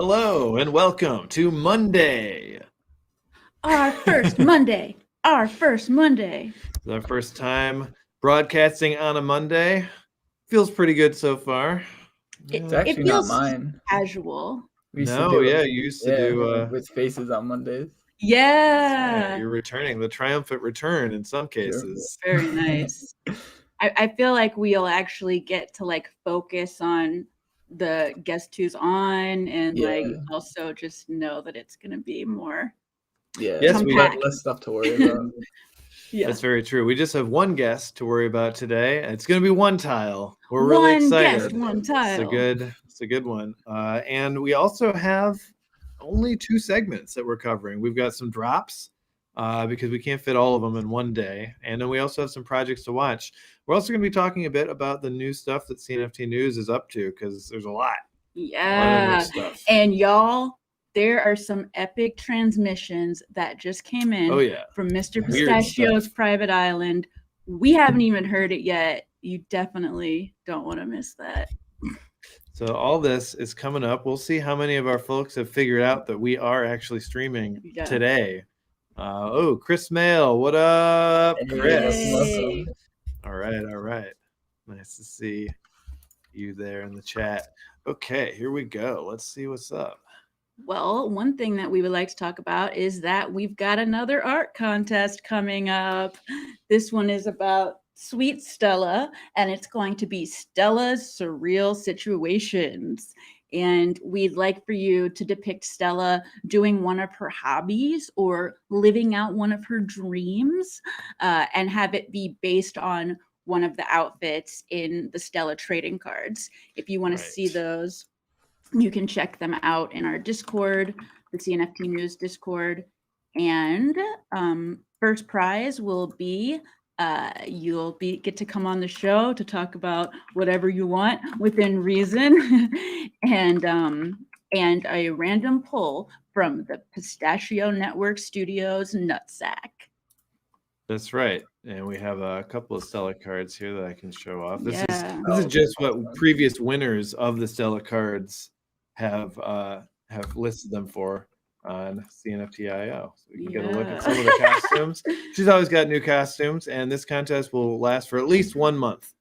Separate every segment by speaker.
Speaker 1: Hello and welcome to Monday.
Speaker 2: Our first Monday. Our first Monday.
Speaker 1: It's our first time broadcasting on a Monday. Feels pretty good so far.
Speaker 3: It's actually not mine.
Speaker 2: Casual.
Speaker 1: You used to do
Speaker 3: with faces on Mondays.
Speaker 2: Yeah.
Speaker 1: You're returning the triumphant return in some cases.
Speaker 2: Very nice. I feel like we'll actually get to like focus on the guest who's on and like also just know that it's gonna be more.
Speaker 1: Yes, we
Speaker 3: have less stuff to worry about.
Speaker 1: That's very true. We just have one guest to worry about today. It's going to be one tile. We're really excited.
Speaker 2: Guest, one tile.
Speaker 1: It's a good one. And we also have only 2 segments that we're covering. We've got some drops because we can't fit all of them in one day. And then we also have some projects to watch. We're also going to be talking a bit about the new stuff that CNFT News is up to because there's a lot.
Speaker 2: Yeah.
Speaker 1: A lot of new stuff.
Speaker 2: And y'all, there are some epic transmissions that just came in from Mr. Pistachio's private island. We haven't even heard it yet. You definitely don't want to miss that.
Speaker 1: So all this is coming up. We'll see how many of our folks have figured out that we are actually streaming today. Chris Mail, what up, Chris?
Speaker 2: Hey.
Speaker 1: All right. Nice to see you there in the chat. Okay, here we go. Let's see what's up.
Speaker 2: Well, one thing that we would like to talk about is that we've got another art contest coming up. This one is about Sweet Stella, and it's going to be Stella's Surreal Situations. And we'd like for you to depict Stella doing one of her hobbies or living out one of her dreams, and have it be based on one of the outfits in the Stella trading cards. If you want to see those, you can check them out in our Discord, the CNFT News Discord. And first prize will be you'll get to come on the show to talk about whatever you want within reason, and a random pull from the Pistachio Network Studios Nutsack.
Speaker 1: That's right. And we have a couple of Stella cards here that I can show off. This is just what previous winners of the Stella cards have listed them for on CNFT.io. So we can get a look at some of the costumes. She's always got new costumes, and this contest will last for at least 1 month.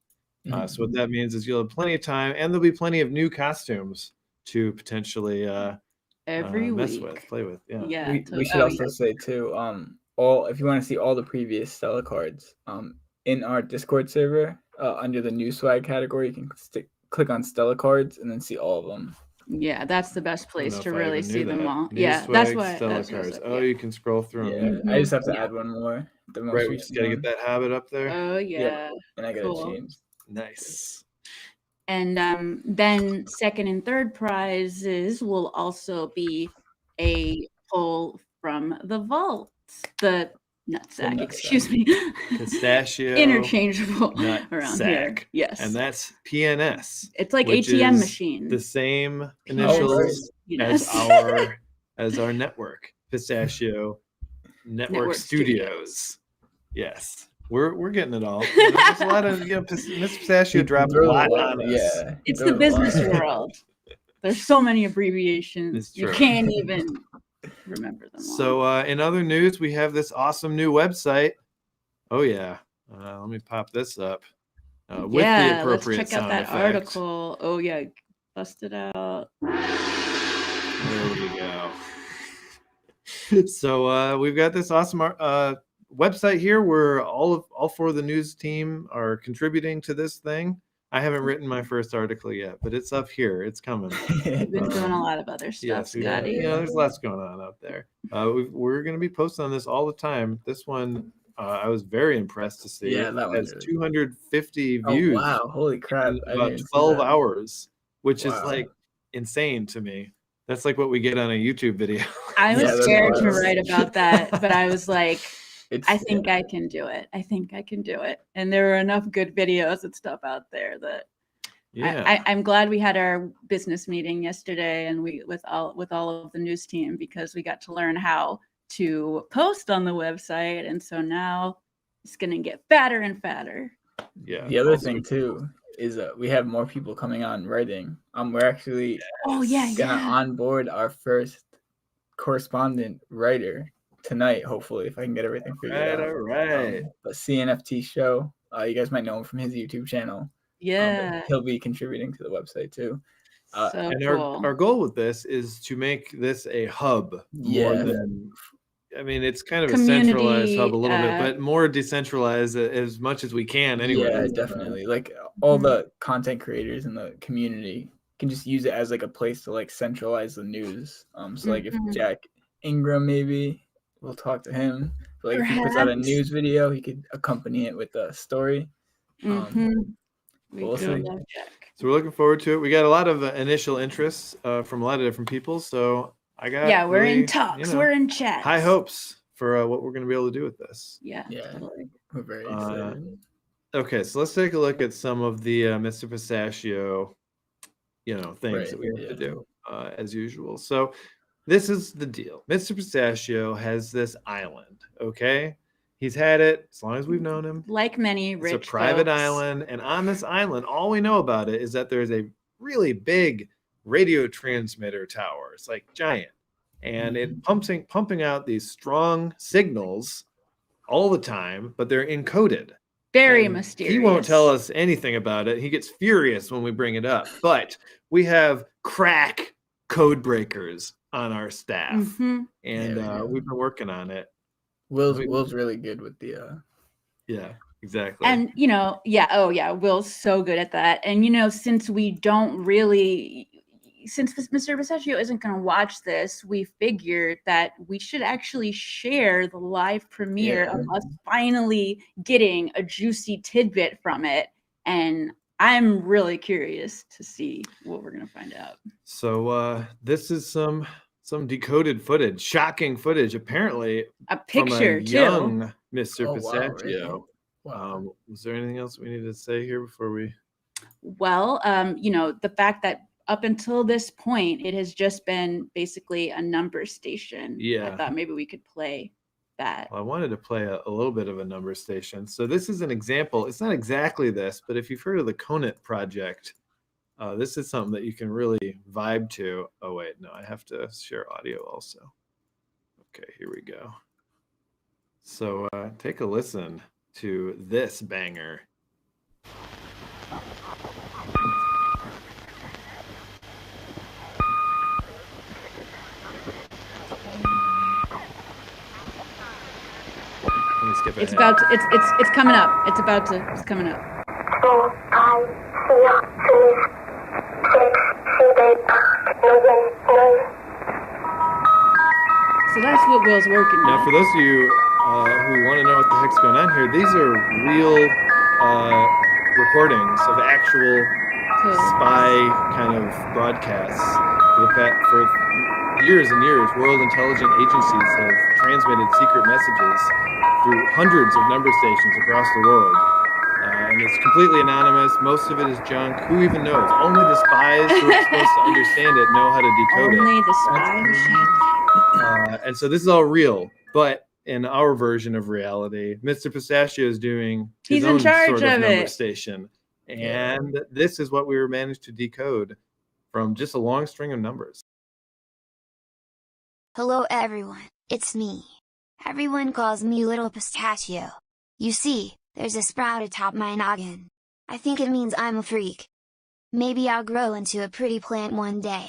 Speaker 1: So what that means is you'll have plenty of time, and there'll be plenty of new costumes to potentially
Speaker 2: every
Speaker 1: mess
Speaker 2: week.
Speaker 1: with, play with.
Speaker 3: We should also say too, if you want to see all the previous Stella cards, in our Discord server, under the new swag category, you can click on Stella cards and then see all of them.
Speaker 2: Yeah, that's the best place to really see them all.
Speaker 1: New swag,
Speaker 2: that's why.
Speaker 1: Stella cards. You can scroll through them.
Speaker 3: I just have to add one more.
Speaker 1: We just gotta get that habit up there.
Speaker 2: Oh yeah.
Speaker 3: And I gotta change.
Speaker 1: Nice.
Speaker 2: And then second and third prizes will also be a pull from the vault, the nutsack. Excuse me.
Speaker 1: Pistachio.
Speaker 2: Interchangeable around here.
Speaker 1: Yes. And that's PNS.
Speaker 2: It's like ATM machine.
Speaker 1: The same initials as our network, Pistachio Network Studios. Yes. We're getting it all. There's a lot of Miss Pistachio dropped a lot on us.
Speaker 3: Yeah.
Speaker 2: It's the business world. There's so many abbreviations. You can't even remember them all.
Speaker 1: So in other news, we have this awesome new website. Let me pop this up with the appropriate
Speaker 2: let's check out that
Speaker 1: sound effect.
Speaker 2: article. Bust it out.
Speaker 1: There we go. So we've got this awesome website here where all 4 of the news team are contributing to this thing. I haven't written my first article yet, but it's up here. It's coming.
Speaker 2: We've been doing a lot of other stuff, Scotty.
Speaker 1: There's lots going on out there. We're going to be posting on this all the time. This one, I was very impressed to see.
Speaker 3: Yeah, that one
Speaker 1: has 250 views.
Speaker 3: Oh, wow. Holy crap.
Speaker 1: In about 12 hours, which is like insane to me. That's like what we get on a YouTube video.
Speaker 2: I was scared to write about that, but I was like, I think I can do it. And there were enough good videos and stuff out there that I'm glad we had our business meeting yesterday and with all of the news team, because we got to learn how to post on the website. And so now it's going to get fatter and fatter.
Speaker 1: Yeah.
Speaker 3: The other thing too is we have more people coming on writing. We're actually gonna onboard our first correspondent writer tonight, hopefully, if I can get everything figured out.
Speaker 1: All right.
Speaker 3: The CNFT show. You guys might know him from his YouTube channel.
Speaker 2: Yeah.
Speaker 3: He'll be contributing to the website too.
Speaker 1: And our goal with this is to make this a hub more than, I mean, it's kind of a centralized hub a little bit, but more decentralized as much as we can anyway.
Speaker 3: Yeah, definitely. Like all the content creators in the community can just use it as like a place to like centralize the news. So like if Jack Ingram, maybe we'll talk to him. But, like if he puts out a news video, he could accompany it with a story. We'll see.
Speaker 1: So we're looking forward to it. We got a lot of initial interests from a lot of different people. So I got
Speaker 2: we're in talks. We're in chat.
Speaker 1: High hopes for what we're going to be able to do with this.
Speaker 3: Yeah, totally. We're very excited.
Speaker 1: Okay, so let's take a look at some of the Mr. Pistachio, things that we have to do as usual. So this is the deal. Mr. Pistachio has this island. Okay. He's had it as long as we've known him.
Speaker 2: Like many rich
Speaker 1: It's a private
Speaker 2: folks.
Speaker 1: island. And on this island, all we know about it is that there's a really big radio transmitter tower. It's like giant. And it pumping out these strong signals all the time, but they're encoded.
Speaker 2: Very mysterious.
Speaker 1: He won't tell us anything about it. He gets furious when we bring it up. But we have crack code breakers on our staff. And we've been working on it.
Speaker 3: Will's really good with the
Speaker 1: yeah, exactly.
Speaker 2: And Will's so good at that. And since we don't really, since Mr. Pistachio isn't going to watch this, we figured that we should actually share the live premiere of us finally getting a juicy tidbit from it. And I'm really curious to see what we're going to find out.
Speaker 1: So this is some decoded footage, shocking footage, apparently
Speaker 2: a picture
Speaker 1: from a young Mr.
Speaker 3: Wow,
Speaker 1: Pistachio.
Speaker 3: really?
Speaker 1: Was there anything else we need to say here before we?
Speaker 2: Well, the fact that up until this point, it has just been basically a number station.
Speaker 1: Yeah.
Speaker 2: I thought maybe we could play that.
Speaker 1: Well, I wanted to play a little bit of a number station. So this is an example. It's not exactly this, but if you've heard of the Conant project, this is something that you can really vibe to. Oh, wait, no, I have to share audio also. Okay, here we go. So take a listen to this banger. Let me skip ahead.
Speaker 2: It's coming up. It's coming up. So that's what Will's working on.
Speaker 1: Now, for those of you who want to know what the heck's going on here, these are real recordings of actual spy kind of broadcasts. For years and years, world intelligence agencies have transmitted secret messages through hundreds of number stations across the world. And it's completely anonymous. Most of it is junk. Who even knows? Only the spies who are supposed to understand it know how to decode it.
Speaker 2: Only the spies.
Speaker 1: And so this is all real. But in our version of reality, Mr. Pistachio is doing his own sort of number station. And this is what we were managed to decode from just a long string of numbers.
Speaker 4: Hello everyone, it's me. Everyone calls me Little Pistachio. You see, there's a sprout atop my noggin. I think it means I'm a freak. Maybe I'll grow into a pretty plant one day.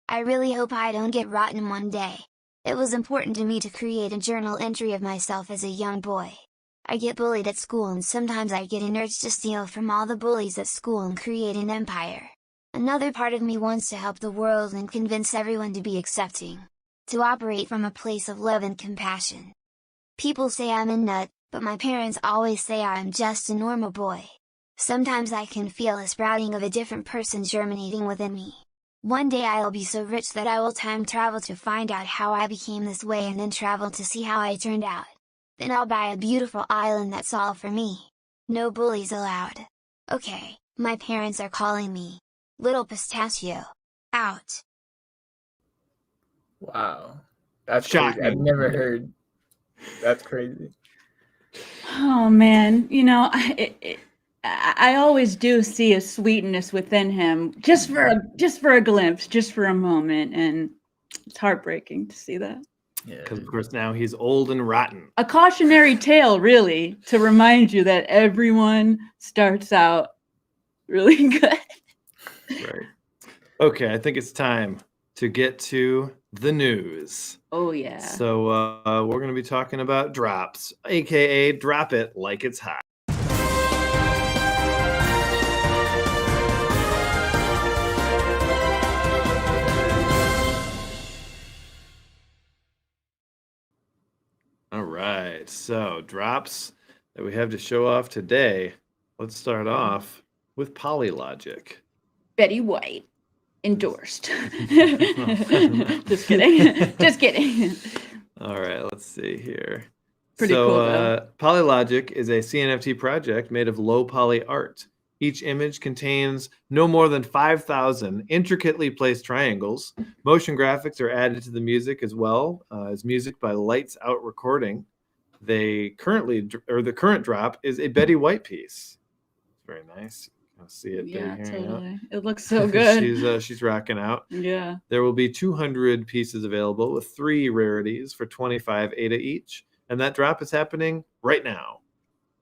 Speaker 4: I really hope I don't get rotten one day. It was important to me to create a journal entry of myself as a young boy. I get bullied at school and sometimes I get an urge to steal from all the bullies at school and create an empire. Another part of me wants to help the world and convince everyone to be accepting. To operate from a place of love and compassion. People say I'm a nut, but my parents always say I'm just a normal boy. Sometimes I can feel a sprouting of a different person germinating within me. One day I'll be so rich that I will time travel to find out how I became this way and then travel to see how I turned out. Then I'll buy a beautiful island that's all for me. No bullies allowed. Okay, my parents are calling me. Little Pistachio. Out.
Speaker 3: Wow. That's shocking. I've never heard. That's crazy.
Speaker 2: Oh man, I always do see a sweetness within him, just for a glimpse, just for a moment, and it's heartbreaking to see that.
Speaker 3: Yeah.
Speaker 1: Because of course now he's old and rotten.
Speaker 2: A cautionary tale, really, to remind you that everyone starts out really good.
Speaker 1: Right. Okay, I think it's time to get to the news.
Speaker 2: Oh yeah.
Speaker 1: So we're going to be talking about drops, aka drop it like it's hot. All right, so drops that we have to show off today. Let's start off with Polylogic.
Speaker 2: Betty White endorsed. Just kidding. Just kidding.
Speaker 1: All right, let's see here.
Speaker 2: Pretty cool, though.
Speaker 1: Polylogic is a CNFT project made of low poly art. Each image contains no more than 5,000 intricately placed triangles. Motion graphics are added to the music as well as music by Lights Out Recording. The current drop is a Betty White piece. Very nice. I'll see it.
Speaker 2: Yeah,
Speaker 1: there,
Speaker 2: totally. It looks so good.
Speaker 1: she's rocking out.
Speaker 2: Yeah.
Speaker 1: There will be 200 pieces available with 3 rarities for 25 ADA each, and that drop is happening right now.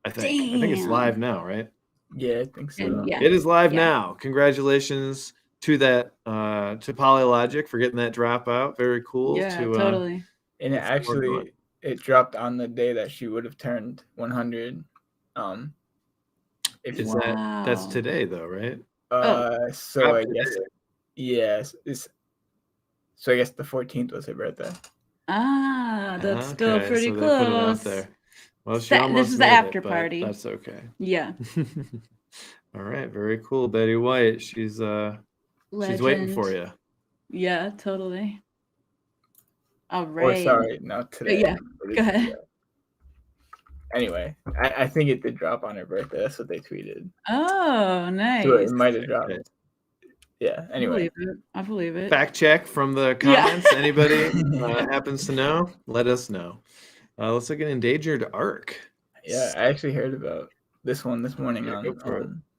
Speaker 1: I think. I think it's live now, right?
Speaker 3: Yeah, I think so.
Speaker 2: And, yeah.
Speaker 1: It is live now. Congratulations to that to Polylogic for getting that drop out. Very cool.
Speaker 2: Yeah, totally.
Speaker 3: And it dropped on the day that she would have turned 100.
Speaker 1: That's today though, right?
Speaker 3: So I guess yes. So I guess the 14th was her birthday.
Speaker 2: Ah, that's still pretty
Speaker 1: so
Speaker 2: close.
Speaker 1: They put it out there. Well,
Speaker 2: This is the after party.
Speaker 1: That's okay.
Speaker 2: Yeah.
Speaker 1: All right, very cool. Betty White, she's waiting for you.
Speaker 2: Yeah, totally. All right.
Speaker 3: Or sorry, not today.
Speaker 2: Yeah, go ahead.
Speaker 3: Anyway, I think it did drop on her birthday. That's what they tweeted.
Speaker 2: Oh, nice.
Speaker 3: So it might have dropped. Yeah. Anyway,
Speaker 2: I believe it.
Speaker 1: Fact check from the comments. Yeah. Anybody happens to know? Let us know. Let's look at Endangered Ark.
Speaker 3: Yeah, I actually heard about this one this morning.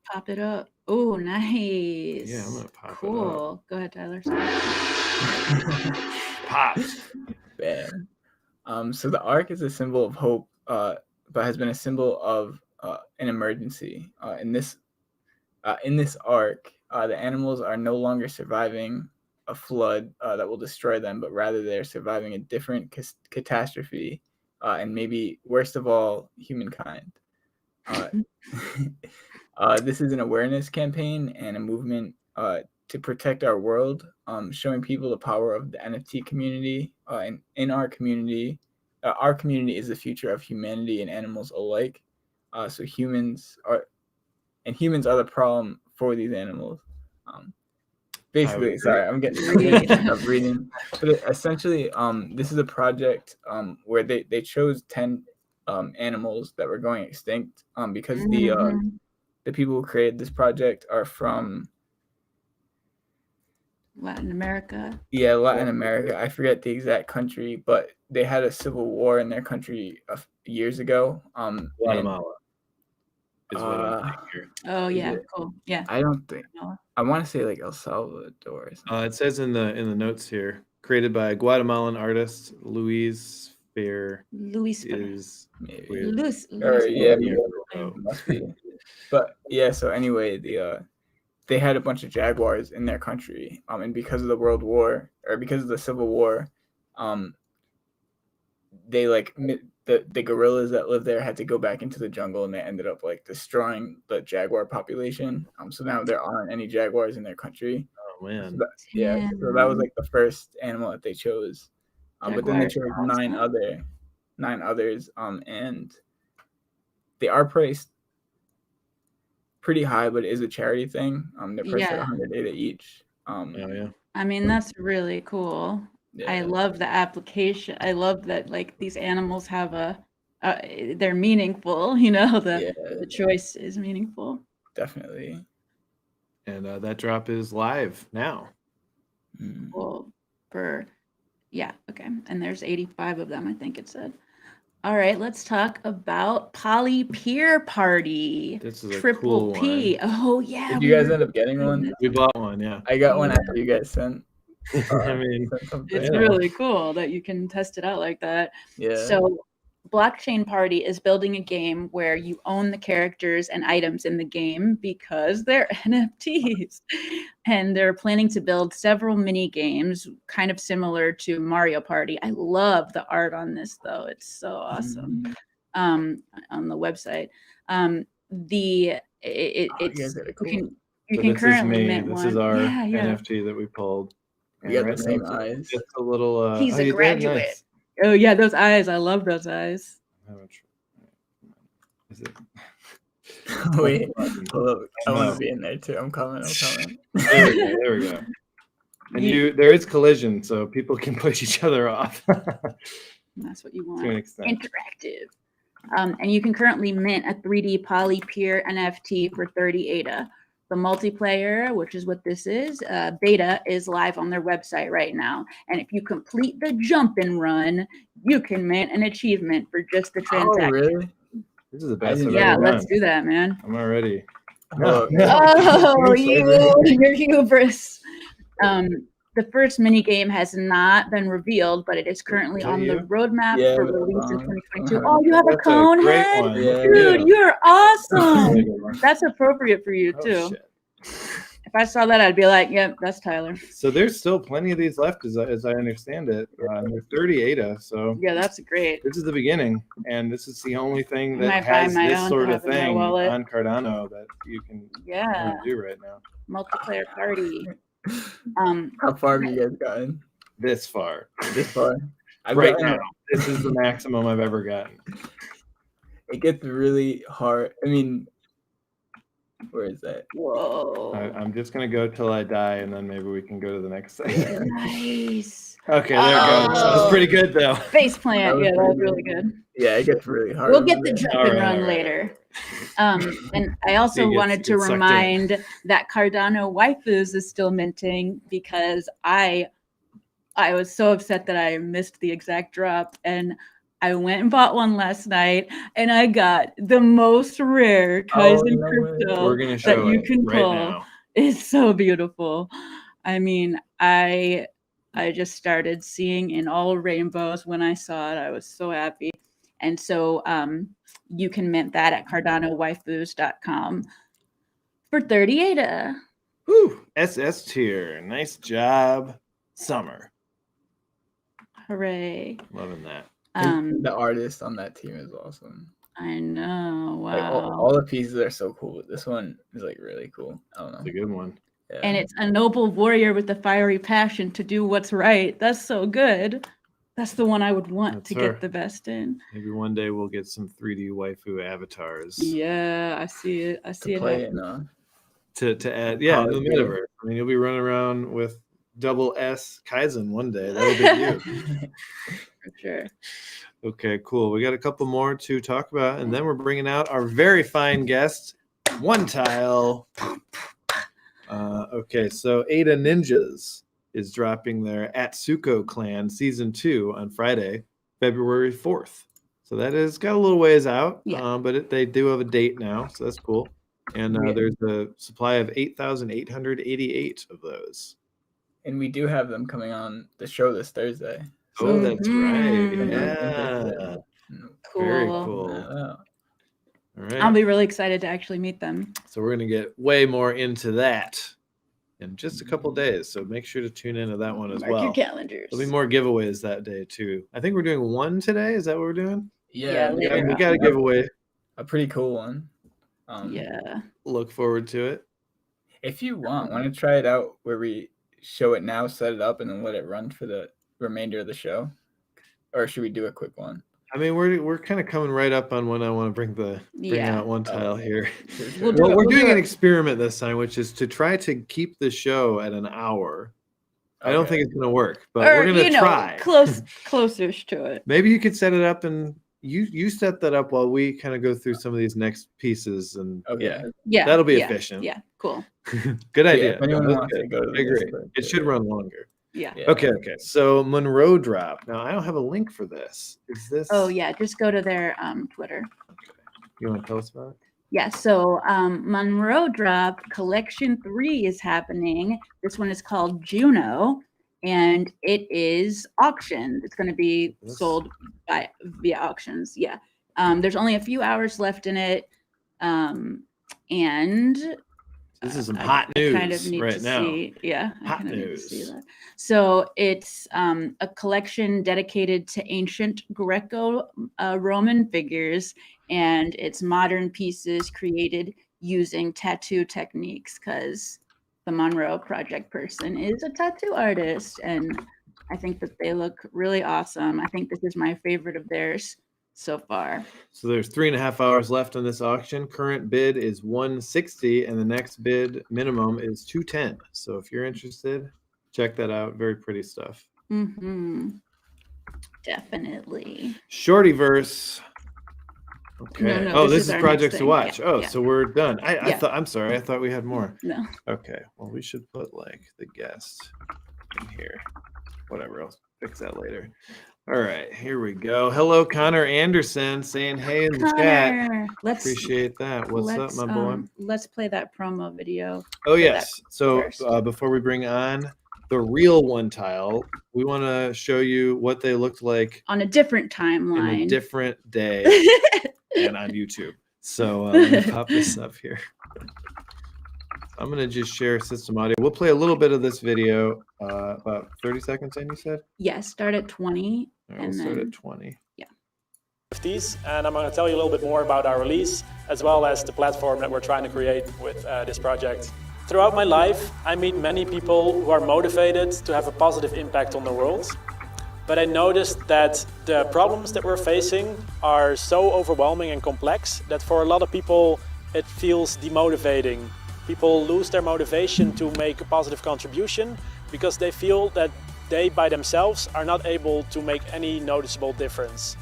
Speaker 2: Pop it up. Oh, nice.
Speaker 1: Yeah, I'm gonna pop it up.
Speaker 2: Cool. Go ahead, Tyler.
Speaker 1: Pop.
Speaker 3: Bam. So the Ark is a symbol of hope, but has been a symbol of an emergency. In this Ark, the animals are no longer surviving a flood that will destroy them, but rather they're surviving a different catastrophe, and maybe worst of all, humankind. This is an awareness campaign and a movement to protect our world, showing people the power of the NFT community. And in our community is the future of humanity and animals alike. So humans are the problem for these animals. Basically, sorry, I'm getting up reading. But essentially, this is a project where they chose 10 animals that were going extinct because the people who created this project are from
Speaker 2: Latin America.
Speaker 3: Yeah, Latin America. I forget the exact country, but they had a civil war in their country years ago.
Speaker 1: Guatemala. Is what I'm thinking here.
Speaker 2: Oh yeah, cool. Yeah.
Speaker 3: I don't think. I want to say like El Salvador.
Speaker 1: It says in the notes here, created by a Guatemalan artist, Luis Fair. Is maybe.
Speaker 3: Must be. But yeah, so anyway, they had a bunch of jaguars in their country, and because of the World War or because of the Civil War, they the gorillas that lived there had to go back into the jungle, and they ended up destroying the jaguar population. So now there aren't any jaguars in their country.
Speaker 1: Oh man!
Speaker 3: So that was the first animal that they chose. But then they chose nine others, and they are priced pretty high, but it is a charity thing. They're priced at 100 ADA each.
Speaker 1: Yeah.
Speaker 2: I mean, that's really cool. Yeah. I love the application. I love that these animals have they're meaningful. The choice is meaningful.
Speaker 3: Definitely.
Speaker 1: And that drop is live now.
Speaker 2: Well, okay. And there's 85 of them, I think it said. All right, let's talk about Poly Peer Party.
Speaker 1: This is a
Speaker 2: Triple
Speaker 1: cool
Speaker 2: P.
Speaker 1: one.
Speaker 2: Oh yeah.
Speaker 3: Did you guys end up getting one?
Speaker 1: We bought one, yeah.
Speaker 3: I got one after you guys sent.
Speaker 1: I mean,
Speaker 3: sent something.
Speaker 2: It's really cool that you can test it out like that.
Speaker 3: Yeah.
Speaker 2: So Blockchain Party is building a game where you own the characters and items in the game because they're NFTs. And they're planning to build several mini games kind of similar to Mario Party. I love the art on this though. It's so awesome. On the website. It's you can currently mint one.
Speaker 1: This is our NFT that we pulled.
Speaker 3: You got the same eyes.
Speaker 1: It's a little
Speaker 2: he's a graduate. Nice. Oh yeah, those eyes. I love those eyes.
Speaker 1: Is it?
Speaker 3: Wait, hold up. I want to be in there too. I'm coming.
Speaker 1: There we go. And there is collision, so people can push each other off.
Speaker 2: That's what you want.
Speaker 1: To an extent.
Speaker 2: Interactive. And you can currently mint a 3D Poly Peer NFT for 30 ADA. The multiplayer, which is what this is, beta is live on their website right now. And if you complete the jump and run, you can mint an achievement for just the transaction.
Speaker 3: Oh, really?
Speaker 1: This is the best.
Speaker 2: Yeah, let's do that, man.
Speaker 1: I'm already.
Speaker 3: No.
Speaker 2: Oh, your hubris. The first mini game has not been revealed, but it is currently on the roadmap for release in 2022. Oh, you have a cone head?
Speaker 3: Yeah,
Speaker 2: dude, you're awesome. That's appropriate for you, too.
Speaker 1: Shit.
Speaker 2: If I saw that, I'd be like, yep, that's Tyler.
Speaker 1: So there's still plenty of these left, as I understand it. There's 30 ADA, so
Speaker 2: yeah, that's great.
Speaker 1: This is the beginning, and this is the only thing that has this sort of thing on Cardano that you can do right now.
Speaker 2: Multiplayer party.
Speaker 3: How far have you guys gotten?
Speaker 1: This far.
Speaker 3: Right
Speaker 1: now, this is the maximum I've ever gotten.
Speaker 3: It gets really hard. I mean, where is that?
Speaker 2: Whoa.
Speaker 1: I'm just going to go till I die, and then maybe we can go to the next thing.
Speaker 2: Nice.
Speaker 1: Okay, there it goes. That was pretty good, though.
Speaker 2: Face plant. That was really good.
Speaker 3: Yeah, it gets really hard.
Speaker 2: We'll get the jump and run later. And I also wanted to remind that Cardano waifus is still minting because I was so upset that I missed the exact drop, and I went and bought one last night, and I got the most rare Kaizen crypto that you can pull. Now. It's so beautiful. I mean, I just started seeing in all rainbows when I saw it. I was so happy. And so you can mint that at CardanoWaifus.com for 30 ADA.
Speaker 1: Woo! SS tier. Nice job, Summer.
Speaker 2: Hooray.
Speaker 1: Loving that.
Speaker 3: The artist on that team is awesome.
Speaker 2: I know. Wow.
Speaker 3: Like all the pieces are so cool. This one is like really cool. I don't know.
Speaker 1: It's a good one.
Speaker 3: Yeah.
Speaker 2: And it's a noble warrior with a fiery passion to do what's right. That's so good. That's the one I would want to get the best in.
Speaker 1: Maybe one day we'll get some 3D waifu avatars.
Speaker 2: Yeah, I see it. I see it.
Speaker 1: To add, the metaverse. I mean, you'll be running around with double S Kaizen one day. That'll be you.
Speaker 2: For sure.
Speaker 1: Okay, cool. We got a couple more to talk about, and then we're bringing out our very fine guest, One Tile. Okay, so Ada Ninjas is dropping their Atsuko Clan Season 2 on Friday, February 4th. So that is got a little ways out, but they do have a date now, so that's cool. And there's a supply of 8,888 of those.
Speaker 3: And we do have them coming on the show this Thursday.
Speaker 1: So that's right. Yeah.
Speaker 2: Cool.
Speaker 1: Very cool.
Speaker 3: Yeah.
Speaker 1: All right.
Speaker 2: I'll be really excited to actually meet them.
Speaker 1: So we're going to get way more into that in just a couple days. So make sure to tune into that one as well.
Speaker 2: Mark your calendars.
Speaker 1: There'll be more giveaways that day too. I think we're doing one today. Is that what we're doing?
Speaker 3: Yeah.
Speaker 1: We got a giveaway.
Speaker 3: A pretty cool one.
Speaker 1: Look forward to it.
Speaker 3: If you want to try it out where we show it now, set it up, and then let it run for the remainder of the show? Or should we do a quick one?
Speaker 1: I mean, we're kind of coming right up on when I want to bring out One Tile here.
Speaker 3: Sure.
Speaker 1: We're doing an experiment this time, which is to try to keep the show at an hour. I don't think it's going to work, but we're going to try.
Speaker 2: Closest to it.
Speaker 1: Maybe you could set it up, and you set that up while we kind of go through some of these next pieces, and that'll be efficient.
Speaker 2: Yeah, cool.
Speaker 1: Good idea.
Speaker 3: If anyone wants to go to
Speaker 1: I agree. It should run longer.
Speaker 2: Yeah.
Speaker 1: Okay. So Monroe drop. Now I don't have a link for this. Is this?
Speaker 2: Oh yeah, just go to their Twitter.
Speaker 1: Okay. You want to tell us about it?
Speaker 2: Yeah, so Monroe Drop Collection 3 is happening. This one is called Juno, and it is auctioned. It's going to be sold via auctions. Yeah. There's only a few hours left in it. And
Speaker 1: this is some hot news
Speaker 2: kind of need
Speaker 1: right
Speaker 2: to
Speaker 1: now.
Speaker 2: See. Yeah,
Speaker 1: hot
Speaker 2: I kind of
Speaker 1: news.
Speaker 2: need to see that. So it's a collection dedicated to ancient Greco-Roman figures, and it's modern pieces created using tattoo techniques, because the Monroe Project person is a tattoo artist, and I think that they look really awesome. I think this is my favorite of theirs so far.
Speaker 1: So there's 3.5 hours left on this auction. Current bid is $160, and the next bid minimum is $210. So if you're interested, check that out. Very pretty stuff.
Speaker 2: Definitely.
Speaker 1: Shortyverse. Okay.
Speaker 2: No,
Speaker 1: this is projects to watch.
Speaker 2: Yeah.
Speaker 1: So we're done. I'm sorry. I thought we had more.
Speaker 2: No.
Speaker 1: Okay. Well, we should put like the guest in here. Whatever. I'll fix that later. All right, here we go. Hello, Connor Anderson, saying hey in the chat. Appreciate that. What's up, my boy?
Speaker 2: Let's play that promo video.
Speaker 1: Oh, yes. So before we bring on the real one tile, we want to show you what they looked like
Speaker 2: on a different timeline,
Speaker 1: in a different day, and on YouTube. So let me pop this up here. I'm going to just share system audio. We'll play a little bit of this video, about 30 seconds in, you said?
Speaker 2: Yeah, start at 20.
Speaker 1: All right, we'll start at 20.
Speaker 2: Yeah.
Speaker 5: NFTs, and I'm going to tell you a little bit more about our release, as well as the platform that we're trying to create with this project. Throughout my life, I meet many people who are motivated to have a positive impact on the world. But I noticed that the problems that we're facing are so overwhelming and complex that for a lot of people, it feels demotivating. People lose their motivation to make a positive contribution because they feel that they by themselves are not able to make any noticeable difference.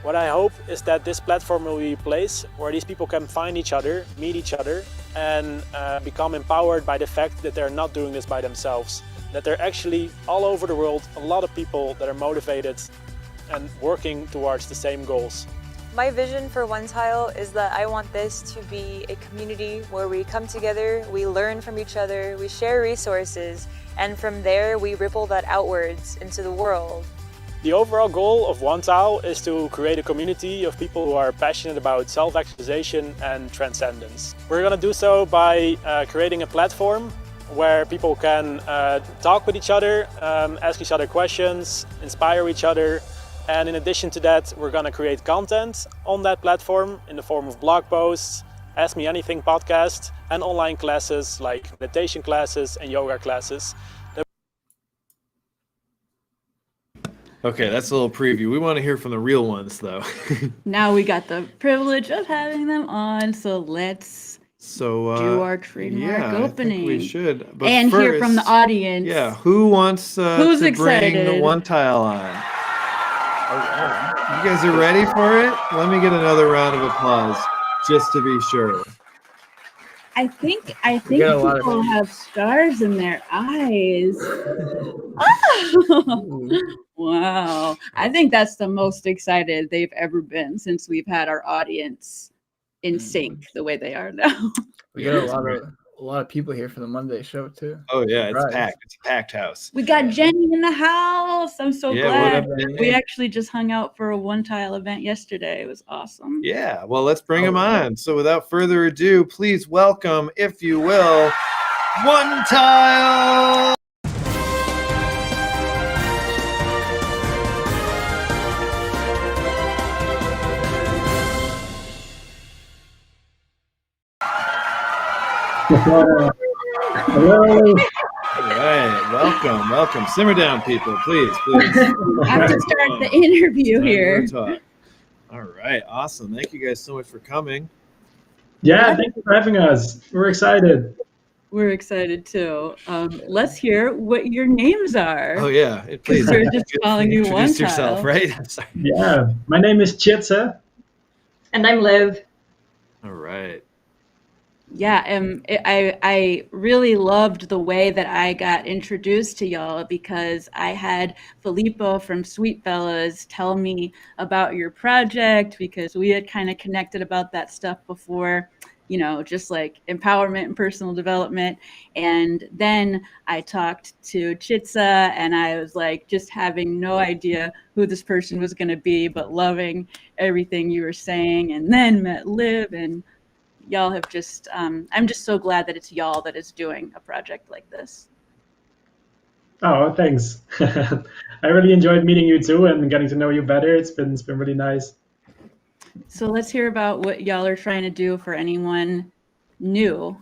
Speaker 5: What I hope is that this platform will be a place where these people can find each other, meet each other, and become empowered by the fact that they're not doing this by themselves. That there are actually all over the world a lot of people that are motivated and working towards the same goals.
Speaker 6: My vision for One Tile is that I want this to be a community where we come together, we learn from each other, we share resources, and from there we ripple that outwards into the world.
Speaker 5: The overall goal of One Tile is to create a community of people who are passionate about self-actualization and transcendence. We're going to do so by creating a platform where people can talk with each other, ask each other questions, inspire each other. And in addition to that, we're going to create content on that platform in the form of blog posts, Ask Me Anything podcast, and online classes like meditation classes and yoga classes.
Speaker 1: Okay, that's a little preview. We want to hear from the real ones, though.
Speaker 2: Now we got the privilege of having them on, so let's do our trademark opening.
Speaker 1: I think we should. But
Speaker 2: and
Speaker 1: first,
Speaker 2: hear from the audience.
Speaker 1: Yeah, who wants
Speaker 2: Who's
Speaker 1: to
Speaker 2: excited?
Speaker 1: bring the one tile on? You guys are ready for it? Let me get another round of applause, just to be sure.
Speaker 2: I think people have stars in their eyes. Oh, wow. I think that's the most excited they've ever been since we've had our audience in sync the way they are now.
Speaker 3: We got a lot of people here for the Monday show too.
Speaker 1: Oh yeah, it's packed. It's a packed house.
Speaker 2: We got Jenny in the house. I'm so glad.
Speaker 1: What up,
Speaker 2: we actually just hung out for a one tile event yesterday. It was awesome.
Speaker 1: Yeah, well, let's bring them on. So without further ado, please welcome, if you will, One Tile.
Speaker 7: Hello.
Speaker 1: All right, welcome. Simmer down, people, please.
Speaker 2: I have to start the interview here.
Speaker 1: All right, awesome. Thank you guys so much for coming.
Speaker 7: Yeah, thank you for having us. We're excited.
Speaker 2: We're excited too. Let's hear what your names are.
Speaker 1: Oh yeah, please.
Speaker 2: We're just calling you One
Speaker 1: Introduce
Speaker 2: Tile.
Speaker 1: yourself, right? I'm sorry.
Speaker 7: Yeah, my name is Chitsa.
Speaker 8: And I'm Liv.
Speaker 1: All right.
Speaker 2: Yeah, I really loved the way that I got introduced to y'all, because I had Filippo from Sweet Fellas tell me about your project, because we had kind of connected about that stuff before, just like empowerment and personal development. And then I talked to Chitsa, and I was like just having no idea who this person was going to be, but loving everything you were saying. And then met Liv, and y'all have just I'm just so glad that it's y'all that is doing a project like this.
Speaker 7: Oh, thanks. I really enjoyed meeting you too and getting to know you better. It's been really nice.
Speaker 2: So let's hear about what y'all are trying to do for anyone new.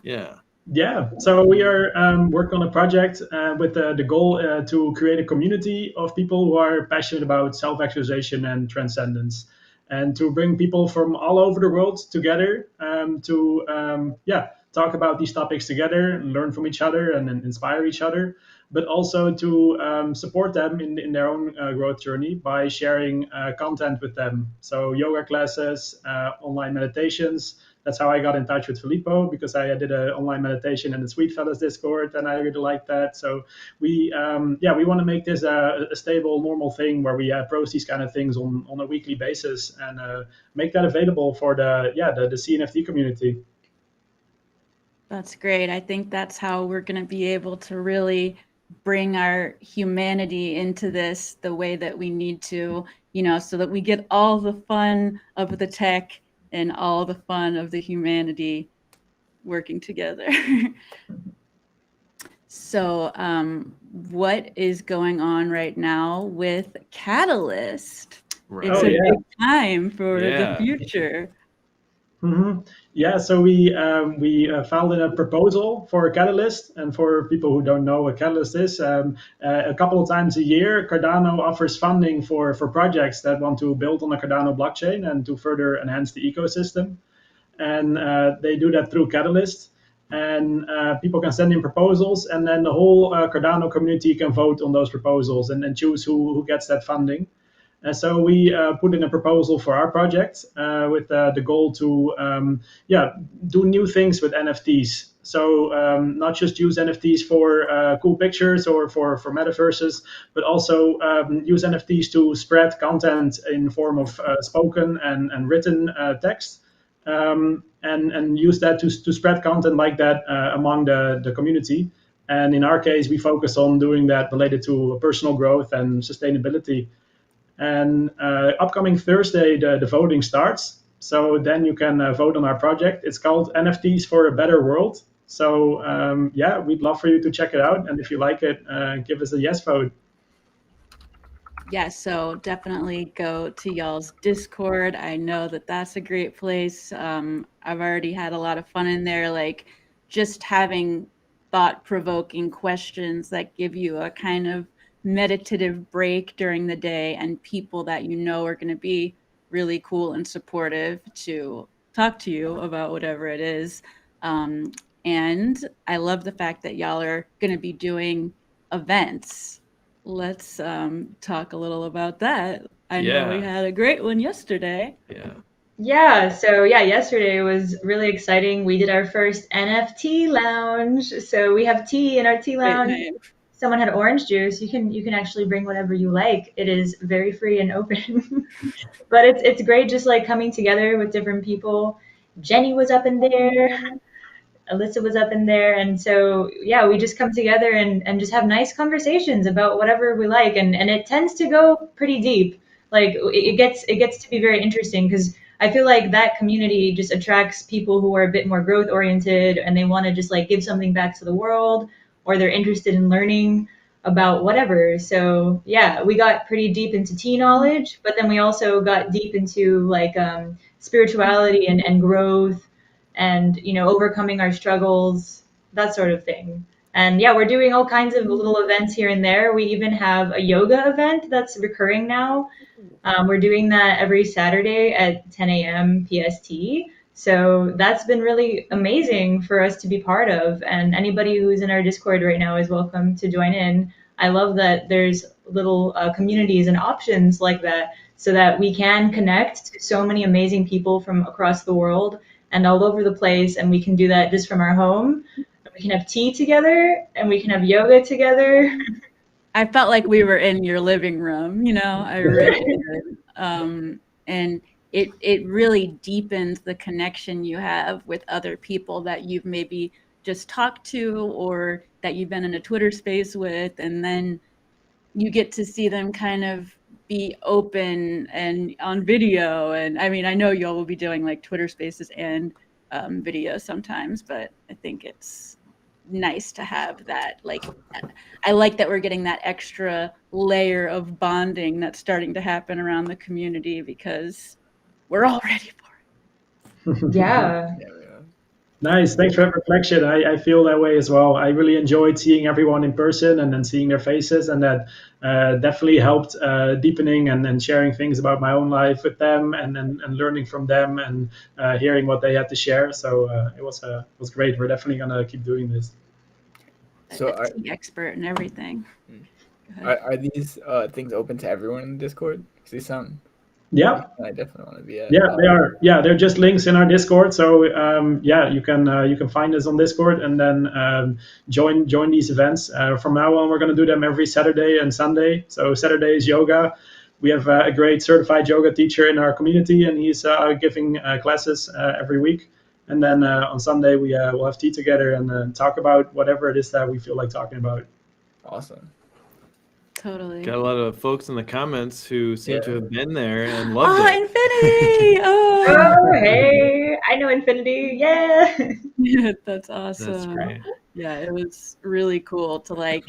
Speaker 7: Yeah, so we are working on a project with the goal to create a community of people who are passionate about self-actualization and transcendence, and to bring people from all over the world together to talk about these topics together and learn from each other and inspire each other, but also to support them in their own growth journey by sharing content with them. So yoga classes, online meditations. That's how I got in touch with Filippo, because I did an online meditation in the Sweet Fellas Discord, and I really liked that. So we want to make this a stable, normal thing where we post these kind of things on a weekly basis and make that available for the CNFT community.
Speaker 2: That's great. I think that's how we're going to be able to really bring our humanity into this the way that we need to, so that we get all the fun of the tech and all the fun of the humanity working together. So what is going on right now with Catalyst? It's a big time for the future.
Speaker 7: Mm-hmm. Yeah, so we filed in a proposal for Catalyst, and for people who don't know what Catalyst is, a couple of times a year, Cardano offers funding for projects that want to build on the Cardano blockchain and to further enhance the ecosystem, and they do that through Catalyst. And people can send in proposals, and then the whole Cardano community can vote on those proposals and choose who gets that funding. And so we put in a proposal for our project with the goal to do new things with NFTs. So not just use NFTs for cool pictures or for metaverses, but also use NFTs to spread content in form of spoken and written text. And use that to spread content like that among the community. And in our case, we focus on doing that related to personal growth and sustainability. And upcoming Thursday, the voting starts. So then you can vote on our project. It's called NFTs for a Better World. So we'd love for you to check it out. And if you like it, give us a yes vote.
Speaker 2: Yes, so definitely go to y'all's Discord. I know that that's a great place. I've already had a lot of fun in there, like just having thought-provoking questions that give you a kind of meditative break during the day, and people that are going to be really cool and supportive to talk to you about whatever it is. And I love the fact that y'all are going to be doing events. Let's talk a little about that. I know we had a great one yesterday.
Speaker 8: So yesterday was really exciting. We did our first NFT lounge. So we have tea in our tea lounge. Someone had orange juice. You can actually bring whatever you like. It is very free and open. But it's great just like coming together with different people. Jenny was up in there. Alyssa was up in there. And so, we just come together and just have nice conversations about whatever we like. And it tends to go pretty deep. Like it gets to be very interesting, because I feel like that community just attracts people who are a bit more growth oriented, and they want to just like give something back to the world, or they're interested in learning about whatever. So we got pretty deep into tea knowledge, but then we also got deep into like spirituality and growth, and overcoming our struggles, that sort of thing. And we're doing all kinds of little events here and there. We even have a yoga event that's recurring now. We're doing that every Saturday at 10 a.m. PST. So that's been really amazing for us to be part of. And anybody who's in our Discord right now is welcome to join in. I love that there's little communities and options like that, so that we can connect to so many amazing people from across the world and all over the place, and we can do that just from our home. We can have tea together, and we can have yoga together.
Speaker 2: I felt like we were in your living room, I really did. And it really deepens the connection you have with other people that you've maybe just talked to or that you've been in a Twitter space with, and then you get to see them kind of be open and on video. And I mean, I know y'all will be doing like Twitter spaces and video sometimes, but I think it's nice to have that. Like, I like that we're getting that extra layer of bonding that's starting to happen around the community because we're all ready for it.
Speaker 8: Yeah.
Speaker 7: Nice. Thanks for that reflection. I feel that way as well. I really enjoyed seeing everyone in person and then seeing their faces, and that definitely helped deepening and sharing things about my own life with them, and learning from them and hearing what they had to share. So it was great. We're definitely gonna keep doing this.
Speaker 3: So
Speaker 2: a tea expert and everything.
Speaker 3: Are these things open to everyone in Discord? Because they sound.
Speaker 7: Yeah,
Speaker 3: I definitely want to be at.
Speaker 7: Yeah, they are. Yeah, they're just links in our Discord. So yeah, you can find us on Discord and then join these events. From now on, we're going to do them every Saturday and Sunday. So Saturday is yoga. We have a great certified yoga teacher in our community, and he's giving classes every week. And then on Sunday, we'll have tea together and talk about whatever it is that we feel like talking about.
Speaker 3: Awesome.
Speaker 2: Totally.
Speaker 1: Got a lot of folks in the comments who seem to have been there and loved
Speaker 2: it.
Speaker 1: Infinity!
Speaker 8: Oh, hey! I know Infinity. Yeah.
Speaker 2: Yeah, that's awesome.
Speaker 1: That's great.
Speaker 2: Yeah, it was really cool to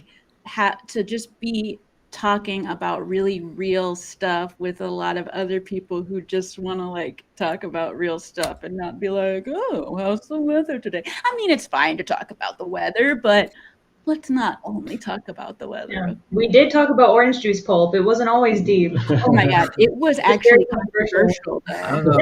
Speaker 2: to just be talking about really real stuff with a lot of other people who just want to talk about real stuff and not be like, oh, how's the weather today? I mean, it's fine to talk about the weather, but let's not only talk about the weather.
Speaker 8: Yeah. We did talk about orange juice pulp. It wasn't always deep.
Speaker 2: Oh my God. It was actually controversial though.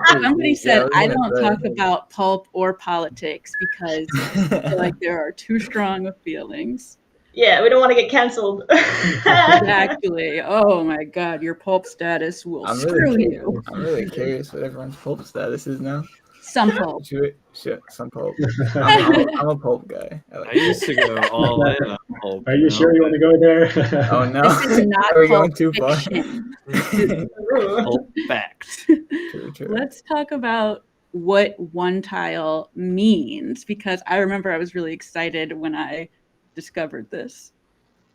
Speaker 2: Somebody said, I don't talk about pulp or politics because I feel like there are too strong of feelings.
Speaker 8: Yeah, we don't want to get canceled.
Speaker 2: Exactly. Oh my God, your pulp status will screw you.
Speaker 3: I'm really curious what everyone's pulp status is now.
Speaker 2: Some pulp.
Speaker 3: Shit, some pulp. I'm a pulp guy.
Speaker 1: I used to go all in on pulp.
Speaker 7: Are you sure you want to go there?
Speaker 3: Oh no.
Speaker 2: This is not
Speaker 3: Are we
Speaker 2: pulp
Speaker 3: going too far?
Speaker 1: Pulp facts.
Speaker 3: True.
Speaker 2: Let's talk about what one tile means, because I remember I was really excited when I discovered this.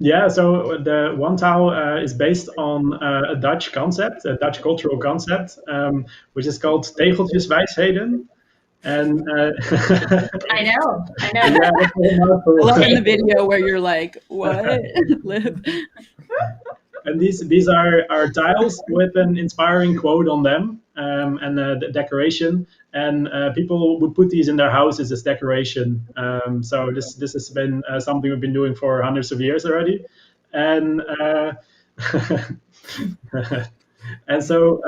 Speaker 7: Yeah, so the one tile is based on a Dutch concept, a Dutch cultural concept, which is called tegeltjeswijsheden. And
Speaker 8: I know.
Speaker 7: Yeah,
Speaker 2: Loving the video where you're like, what?
Speaker 7: And these are tiles with an inspiring quote on them, and the decoration. And people would put these in their houses as decoration. So this has been something we've been doing for hundreds of years already. And and so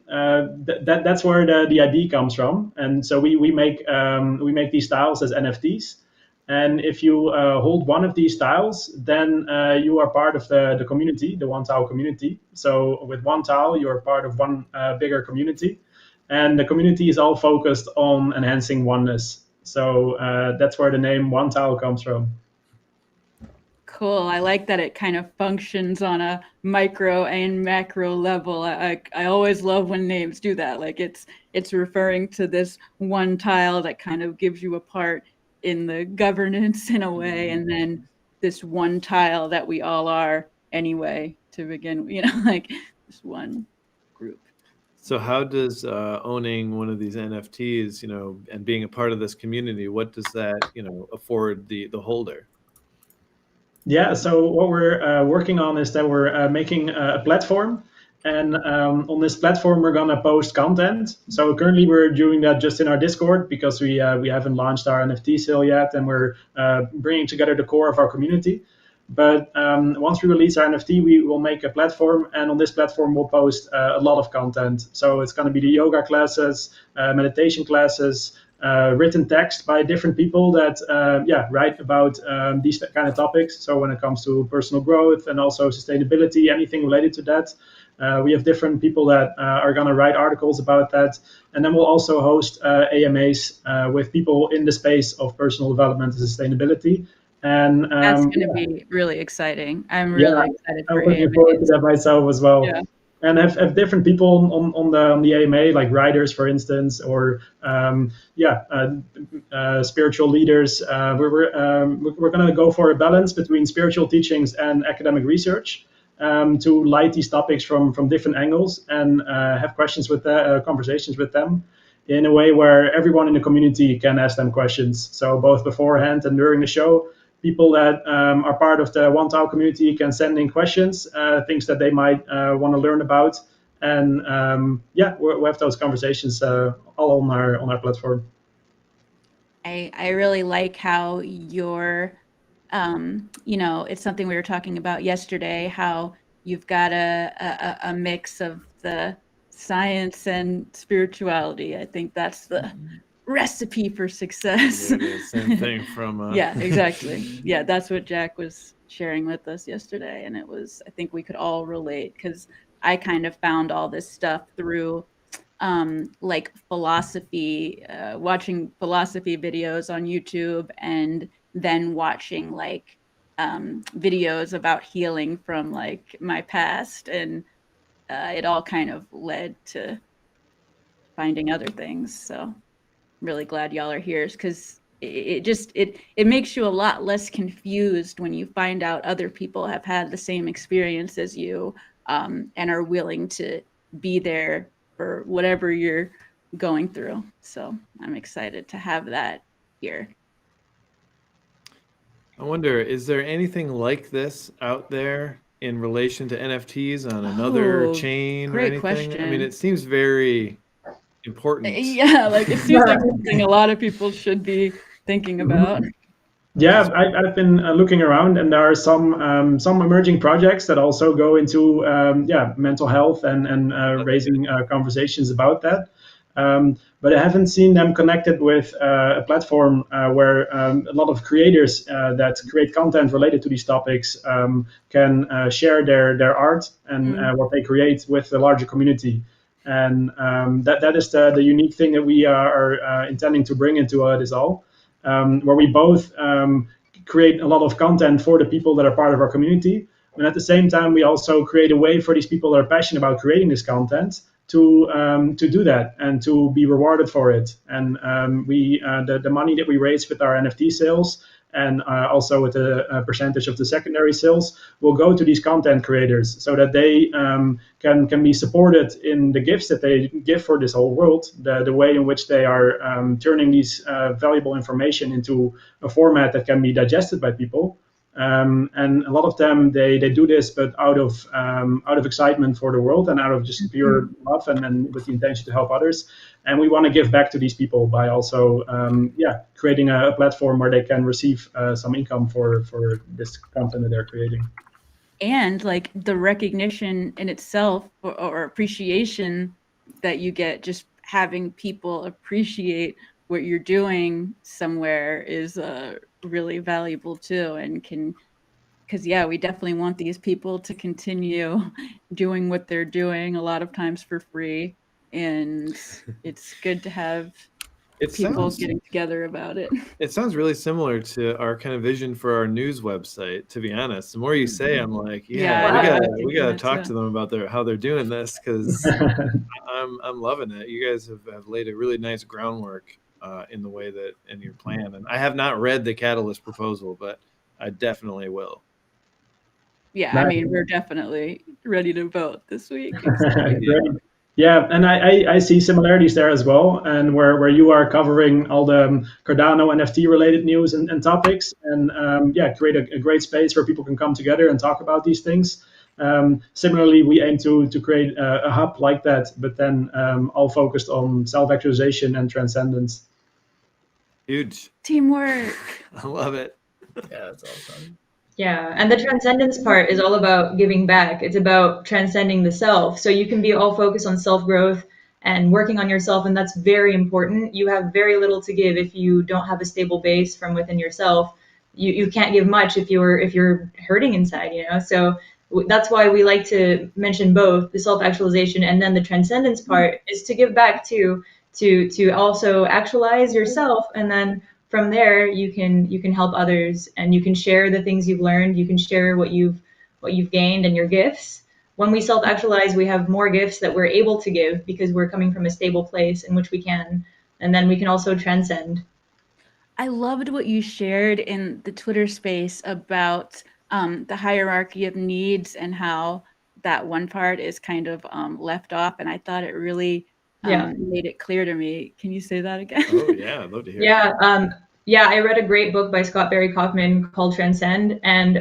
Speaker 7: that's where the idea comes from. And so we make these tiles as NFTs. And if you hold one of these tiles, then you are part of the community, the one tile community. So with one tile, you are part of one bigger community. And the community is all focused on enhancing oneness. So that's where the name one tile comes from.
Speaker 2: Cool. I like that it kind of functions on a micro and macro level. I always love when names do that. Like it's referring to this one tile that kind of gives you a part in the governance in a way, and then this one tile that we all are anyway to begin, like this one group.
Speaker 1: So how does owning one of these NFTs, and being a part of this community, what does that, afford the holder?
Speaker 7: Yeah, so what we're working on is that we're making a platform. And on this platform, we're going to post content. So currently we're doing that just in our Discord because we haven't launched our NFT sale yet, and we're bringing together the core of our community. But once we release our NFT, we will make a platform, and on this platform, we'll post a lot of content. So it's going to be the yoga classes, meditation classes, written text by different people that write about these kind of topics. So when it comes to personal growth and also sustainability, anything related to that. We have different people that are going to write articles about that. And then we'll also host AMAs with people in the space of personal development and sustainability. And
Speaker 2: that's going to be really exciting. I'm really excited for
Speaker 7: I'm looking forward to that myself as well.
Speaker 2: Yeah.
Speaker 7: And have different people on the AMA, like writers, for instance, or spiritual leaders. We're going to go for a balance between spiritual teachings and academic research to light these topics from different angles and have conversations with them in a way where everyone in the community can ask them questions. So both beforehand and during the show, people that are part of the One Tile community can send in questions, things that they might want to learn about, and we'll have those conversations all on our platform.
Speaker 2: I really like how you're, it's something we were talking about yesterday, how you've got a mix of the science and spirituality. I think that's the recipe for success.
Speaker 1: Same thing from
Speaker 2: yeah, exactly. Yeah, that's what Jack was sharing with us yesterday, and I think we could all relate, because I kind of found all this stuff through like philosophy, watching philosophy videos on YouTube, and then watching like videos about healing from like my past, and it all kind of led to finding other things. So really glad y'all are here, because it makes you a lot less confused when you find out other people have had the same experience as you, and are willing to be there for whatever you're going through. So I'm excited to have that here.
Speaker 1: I wonder, is there anything like this out there in relation to NFTs on another chain or anything?
Speaker 2: Question.
Speaker 1: I mean, it seems very important.
Speaker 2: Yeah, like it seems like something a lot of people should be thinking about.
Speaker 7: Yeah, I've been looking around, and there are some emerging projects that also go into mental health and raising conversations about that. But I haven't seen them connected with a platform where a lot of creators that create content related to these topics can share their art and what they create with the larger community. And that is the unique thing that we are intending to bring into this all. Where we both create a lot of content for the people that are part of our community, and at the same time we also create a way for these people that are passionate about creating this content to do that and to be rewarded for it. And the money that we raise with our NFT sales, and also with a percentage of the secondary sales, will go to these content creators so that they can be supported in the gifts that they give for this whole world, the way in which they are turning these valuable information into a format that can be digested by people. And a lot of them, they do this, but out of excitement for the world and out of just pure love and with the intention to help others. And we want to give back to these people by also creating a platform where they can receive some income for this content that they're creating.
Speaker 2: And like the recognition in itself, or appreciation that you get just having people appreciate what you're doing somewhere is really valuable too, and because we definitely want these people to continue doing what they're doing, a lot of times for free, and it's good to have people getting together about it.
Speaker 1: It sounds really similar to our kind of vision for our news website, to be honest. The more you say, I'm like, we gotta talk to them about how they're doing this, because I'm loving it. You guys have laid a really nice groundwork in the way that in your plan. And I have not read the Catalyst proposal, but I definitely will.
Speaker 2: Yeah, I mean, we're definitely ready to vote this week.
Speaker 7: Yeah, and I see similarities there as well, and where you are covering all the Cardano NFT related news and topics, and create a great space where people can come together and talk about these things. Similarly, we aim to create a hub like that, but then all focused on self-actualization and transcendence.
Speaker 1: Huge
Speaker 2: teamwork.
Speaker 1: I love it.
Speaker 3: Yeah, that's awesome.
Speaker 8: Yeah, and the transcendence part is all about giving back. It's about transcending the self. So you can be all focused on self-growth and working on yourself, and that's very important. You have very little to give if you don't have a stable base from within yourself. You can't give much if you're hurting inside, So that's why we like to mention both the self-actualization and then the transcendence part, is to give back to also actualize yourself, and then from there you can help others, and you can share the things you've learned, you can share what you've gained and your gifts. When we self-actualize, we have more gifts that we're able to give because we're coming from a stable place in which we can, and then we can also transcend.
Speaker 2: I loved what you shared in the Twitter space about the hierarchy of needs and how that one part is kind of left off. And I thought it really made it clear to me. Can you say that again?
Speaker 1: Oh, yeah, I'd love to hear
Speaker 8: Yeah, I read a great book by Scott Barry Kaufman called Transcend. And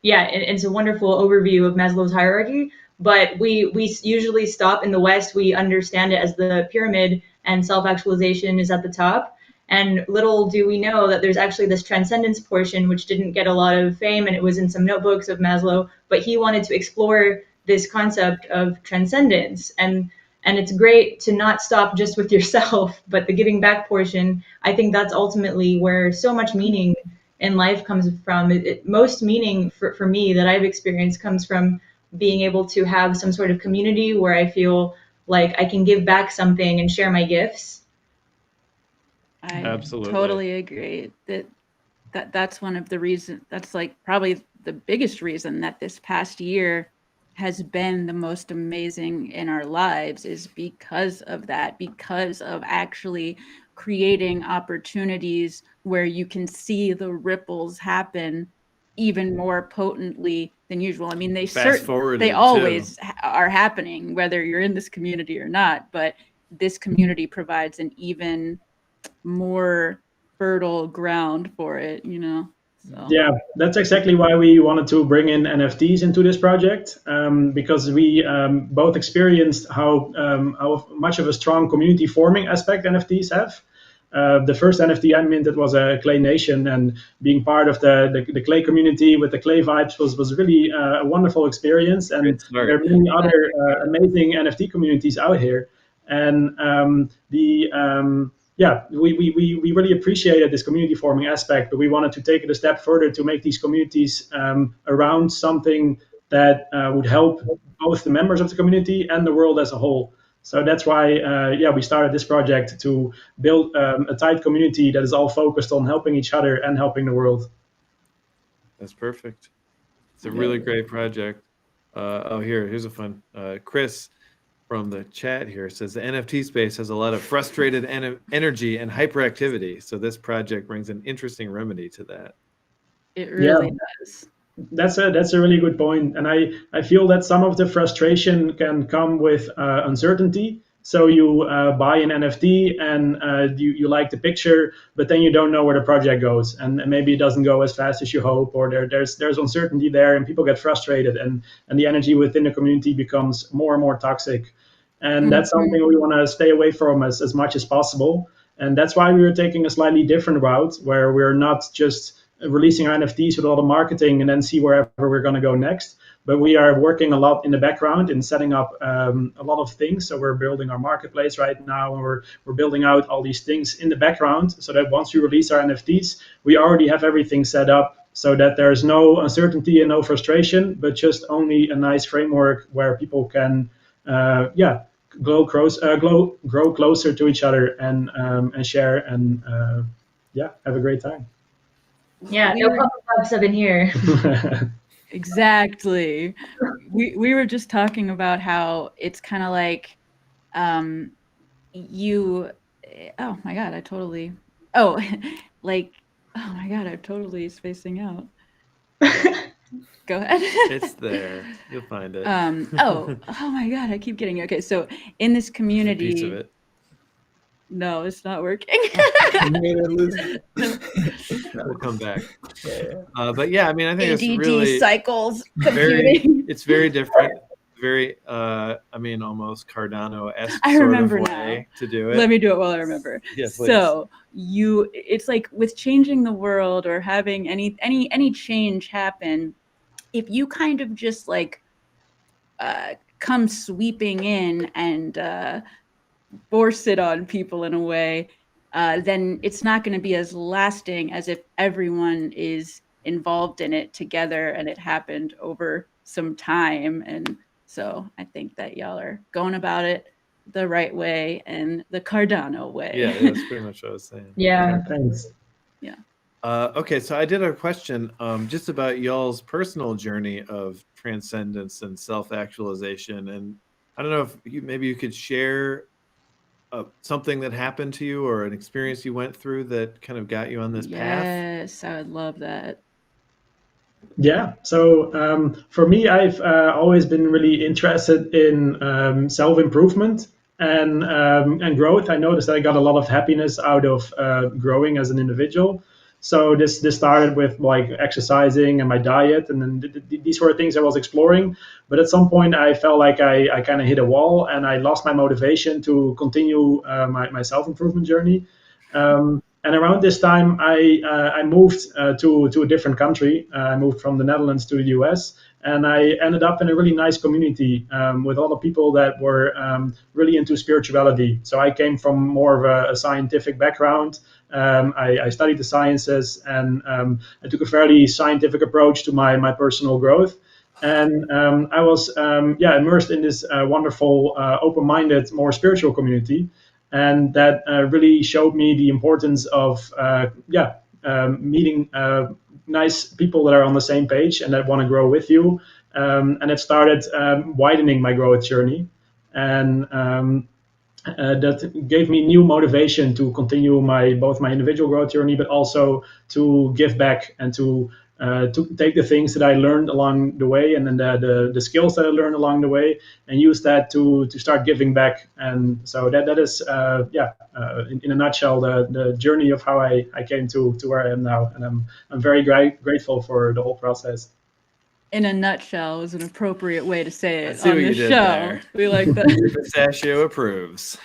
Speaker 8: it's a wonderful overview of Maslow's hierarchy. But we usually stop in the West. We understand it as the pyramid, and self-actualization is at the top. And little do we know that there's actually this transcendence portion, which didn't get a lot of fame, and it was in some notebooks of Maslow, but he wanted to explore this concept of transcendence. And it's great to not stop just with yourself, but the giving back portion, I think that's ultimately where so much meaning in life comes from. Most meaning for me that I've experienced comes from being able to have some sort of community where I feel like I can give back something and share my gifts.
Speaker 2: I
Speaker 1: Absolutely
Speaker 2: totally agree. That's one of the reasons. That's like probably the biggest reason that this past year has been the most amazing in our lives, is because of that, because of actually creating opportunities where you can see the ripples happen even more potently than usual. I mean, they always are happening, whether you're in this community or not, but this community provides an even more fertile ground for it, So.
Speaker 7: Yeah, that's exactly why we wanted to bring in NFTs into this project, because we both experienced how much of a strong community forming aspect NFTs have. The first NFT I minted was a Clay Nation, and being part of the Clay community with the Clay vibes was really a wonderful experience. And there are many other amazing NFT communities out here. And we really appreciated this community forming aspect, but we wanted to take it a step further to make these communities around something that would help both the members of the community and the world as a whole. So that's why, we started this project to build a tight community that is all focused on helping each other and helping the world.
Speaker 1: That's perfect. It's a really great project. Here's a fun. Chris from the chat here says the NFT space has a lot of frustrated energy and hyperactivity. So this project brings an interesting remedy to that.
Speaker 2: It really does.
Speaker 7: That's a really good point. And I feel that some of the frustration can come with uncertainty. So you buy an NFT and you like the picture, but then you don't know where the project goes, and maybe it doesn't go as fast as you hope, or there's uncertainty there, and people get frustrated, and the energy within the community becomes more and more toxic. And that's something we want to stay away from as much as possible. And that's why we were taking a slightly different route, where we're not just releasing our NFTs with all the marketing and then see wherever we're going to go next. But we are working a lot in the background in setting up a lot of things. So we're building our marketplace right now, and we're building out all these things in the background, so that once we release our NFTs, we already have everything set up so that there's no uncertainty and no frustration, but just only a nice framework where people can, grow closer to each other and share and have a great time.
Speaker 8: Yeah, no pop-ups up in here.
Speaker 2: Exactly. We were just talking about how it's kind of like oh my god, I'm totally spacing out. Go ahead.
Speaker 1: It's there. You'll find it.
Speaker 2: Oh my god, I keep getting it. Okay, so in this community,
Speaker 1: piece of it.
Speaker 2: No, it's not working.
Speaker 1: We'll come back. But yeah, I mean, I think
Speaker 2: ADD
Speaker 1: it's really
Speaker 2: cycles computing.
Speaker 1: It's very different. Very, almost Cardano-esque
Speaker 2: sort
Speaker 1: of
Speaker 2: way
Speaker 1: now. To do it.
Speaker 2: Let me do it while I remember.
Speaker 1: Yeah, please.
Speaker 2: So it's like with changing the world or having any change happen, if you kind of just like come sweeping in and force it on people in a way, then it's not going to be as lasting as if everyone is involved in it together and it happened over some time. And so I think that y'all are going about it the right way and the Cardano way.
Speaker 1: Yeah, that's pretty much what I was saying.
Speaker 8: Yeah.
Speaker 7: Thanks.
Speaker 2: Yeah.
Speaker 1: Okay, so I did a question just about y'all's personal journey of transcendence and self-actualization. And I don't know if maybe you could share something that happened to you or an experience you went through that kind of got you on this path.
Speaker 2: Yes, I would love that.
Speaker 7: Yeah. So for me, I've always been really interested in self-improvement and growth. I noticed that I got a lot of happiness out of growing as an individual. So this started with like exercising and my diet, and then these were things I was exploring. But at some point, I felt like I kind of hit a wall, and I lost my motivation to continue my self-improvement journey. And around this time, I moved to a different country. I moved from the Netherlands to the US, and I ended up in a really nice community with a lot of people that were really into spirituality. So I came from more of a scientific background. I studied the sciences, and I took a fairly scientific approach to my personal growth. And I was immersed in this wonderful, open-minded, more spiritual community. And that really showed me the importance of meeting nice people that are on the same page and that want to grow with you. And it started widening my growth journey. And that gave me new motivation to continue both my individual growth journey, but also to give back and to take the things that I learned along the way, and then the skills that I learned along the way, and use that to start giving back. And so that is in a nutshell the journey of how I came to where I am now, and I'm very grateful for the whole process.
Speaker 2: In a nutshell is an appropriate way to say it
Speaker 1: see
Speaker 2: on
Speaker 1: what
Speaker 2: the
Speaker 1: you did
Speaker 2: show.
Speaker 1: there.
Speaker 2: We like that.
Speaker 1: Pistachio approves.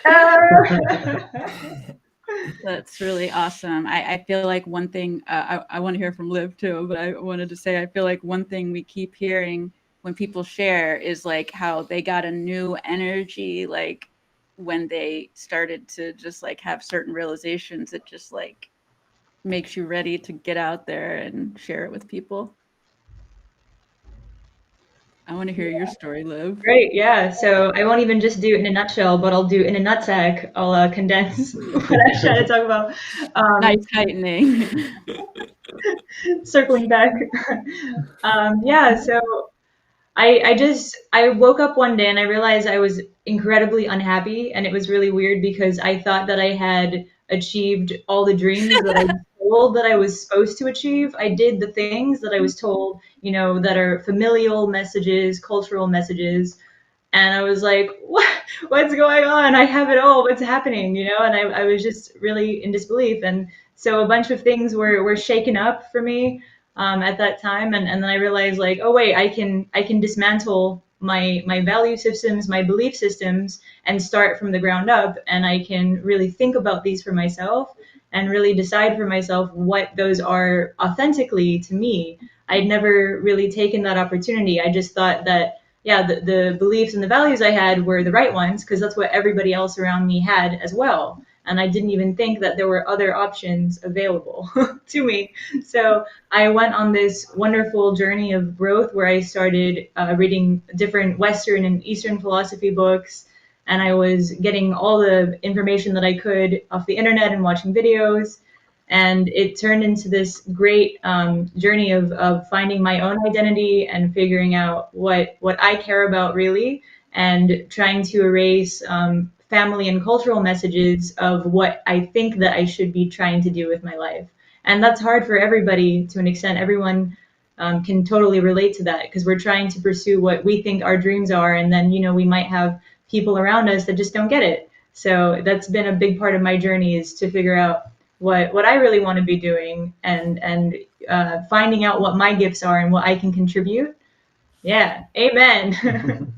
Speaker 2: That's really awesome. I feel like one thing, I want to hear from Liv too, but I wanted to say, I feel like one thing we keep hearing when people share is like how they got a new energy, like when they started to just like have certain realizations, it just like makes you ready to get out there and share it with people. I want to hear your story, Liv.
Speaker 8: Great, yeah. So I won't even just do it in a nutshell, but I'll do in a nutsack. I'll condense what I was trying to talk about.
Speaker 2: Nice tightening.
Speaker 8: Circling back. So I woke up one day and I realized I was incredibly unhappy, and it was really weird because I thought that I had achieved all the dreams that I was told that I was supposed to achieve. I did the things that I was told, that are familial messages, cultural messages. And I was like, what's going on? I have it all. What's happening? And I was just really in disbelief. And so a bunch of things were shaken up for me at that time. And then I realized like, oh, wait, I can dismantle my value systems, my belief systems, and start from the ground up. And I can really think about these for myself and really decide for myself what those are authentically to me. I'd never really taken that opportunity. I just thought that, the beliefs and the values I had were the right ones because that's what everybody else around me had as well. And I didn't even think that there were other options available to me. So I went on this wonderful journey of growth where I started reading different Western and Eastern philosophy books. And I was getting all the information that I could off the internet and watching videos. And it turned into this great journey of finding my own identity and figuring out what I care about really, and trying to erase family and cultural messages of what I think that I should be trying to do with my life. And that's hard for everybody to an extent. Everyone can totally relate to that because we're trying to pursue what we think our dreams are. And then, we might have people around us that just don't get it. So that's been a big part of my journey, is to figure out what I really want to be doing and finding out what my gifts are and what I can contribute. Yeah. Amen.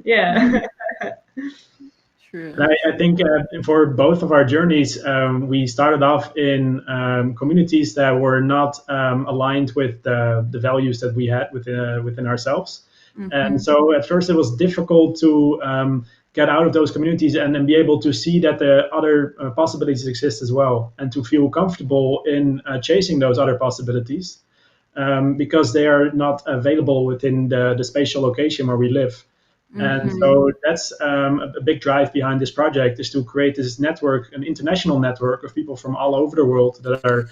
Speaker 8: Yeah.
Speaker 2: True.
Speaker 7: I think for both of our journeys, we started off in communities that were not aligned with the values that we had within ourselves. Mm-hmm. And so at first it was difficult to get out of those communities and then be able to see that the other possibilities exist as well, and to feel comfortable in chasing those other possibilities. because they are not available within the spatial location where we live. And so that's a big drive behind this project, is to create this network, an international network of people from all over the world that are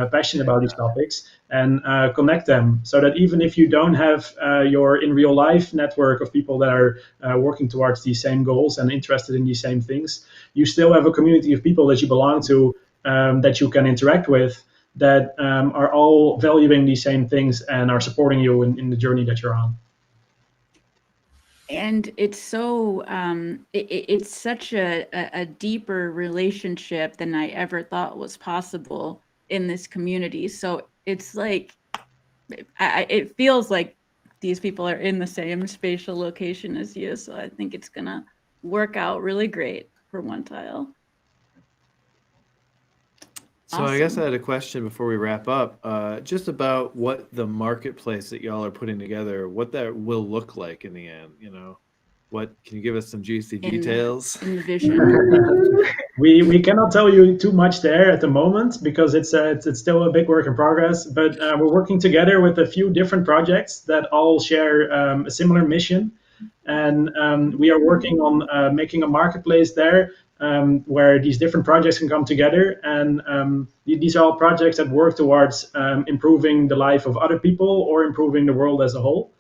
Speaker 7: passionate about these topics, and connect them, so that even if you don't have your in real life network of people that are working towards these same goals and interested in these same things, you still have a community of people that you belong to, that you can interact with, that are all valuing these same things and are supporting you in the journey that you're on.
Speaker 2: And it's so it's such a deeper relationship than I ever thought was possible in this community. So it's like it feels like these people are in the same spatial location as you. So I think it's gonna work out really great for Untile.
Speaker 1: So I guess I had a question before we wrap up, just about what the marketplace that y'all are putting together, what that will look like in the end. What can you give us some juicy details?
Speaker 2: In the vision.
Speaker 7: We cannot tell you too much there at the moment, because it's still a big work in progress. But we're working together with a few different projects that all share a similar mission, and we are working on making a marketplace there. Where these different projects can come together, and these are all projects that work towards improving the life of other people or improving the world as a whole.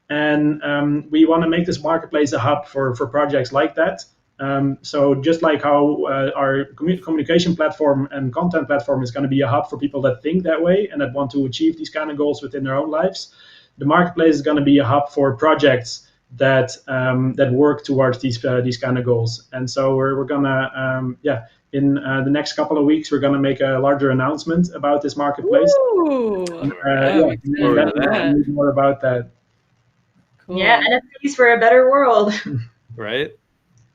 Speaker 7: And we want to make this marketplace a hub for projects like that. So just like how our communication platform and content platform is going to be a hub for people that think that way and that want to achieve these kind of goals within their own lives, the marketplace is going to be a hub for projects that work towards these kind of goals. And so we're gonna in the next couple of weeks, we're gonna make a larger announcement about this marketplace.
Speaker 2: Ooh,
Speaker 7: More about that.
Speaker 2: Cool.
Speaker 8: Yeah, NFTs for a better world.
Speaker 1: Right?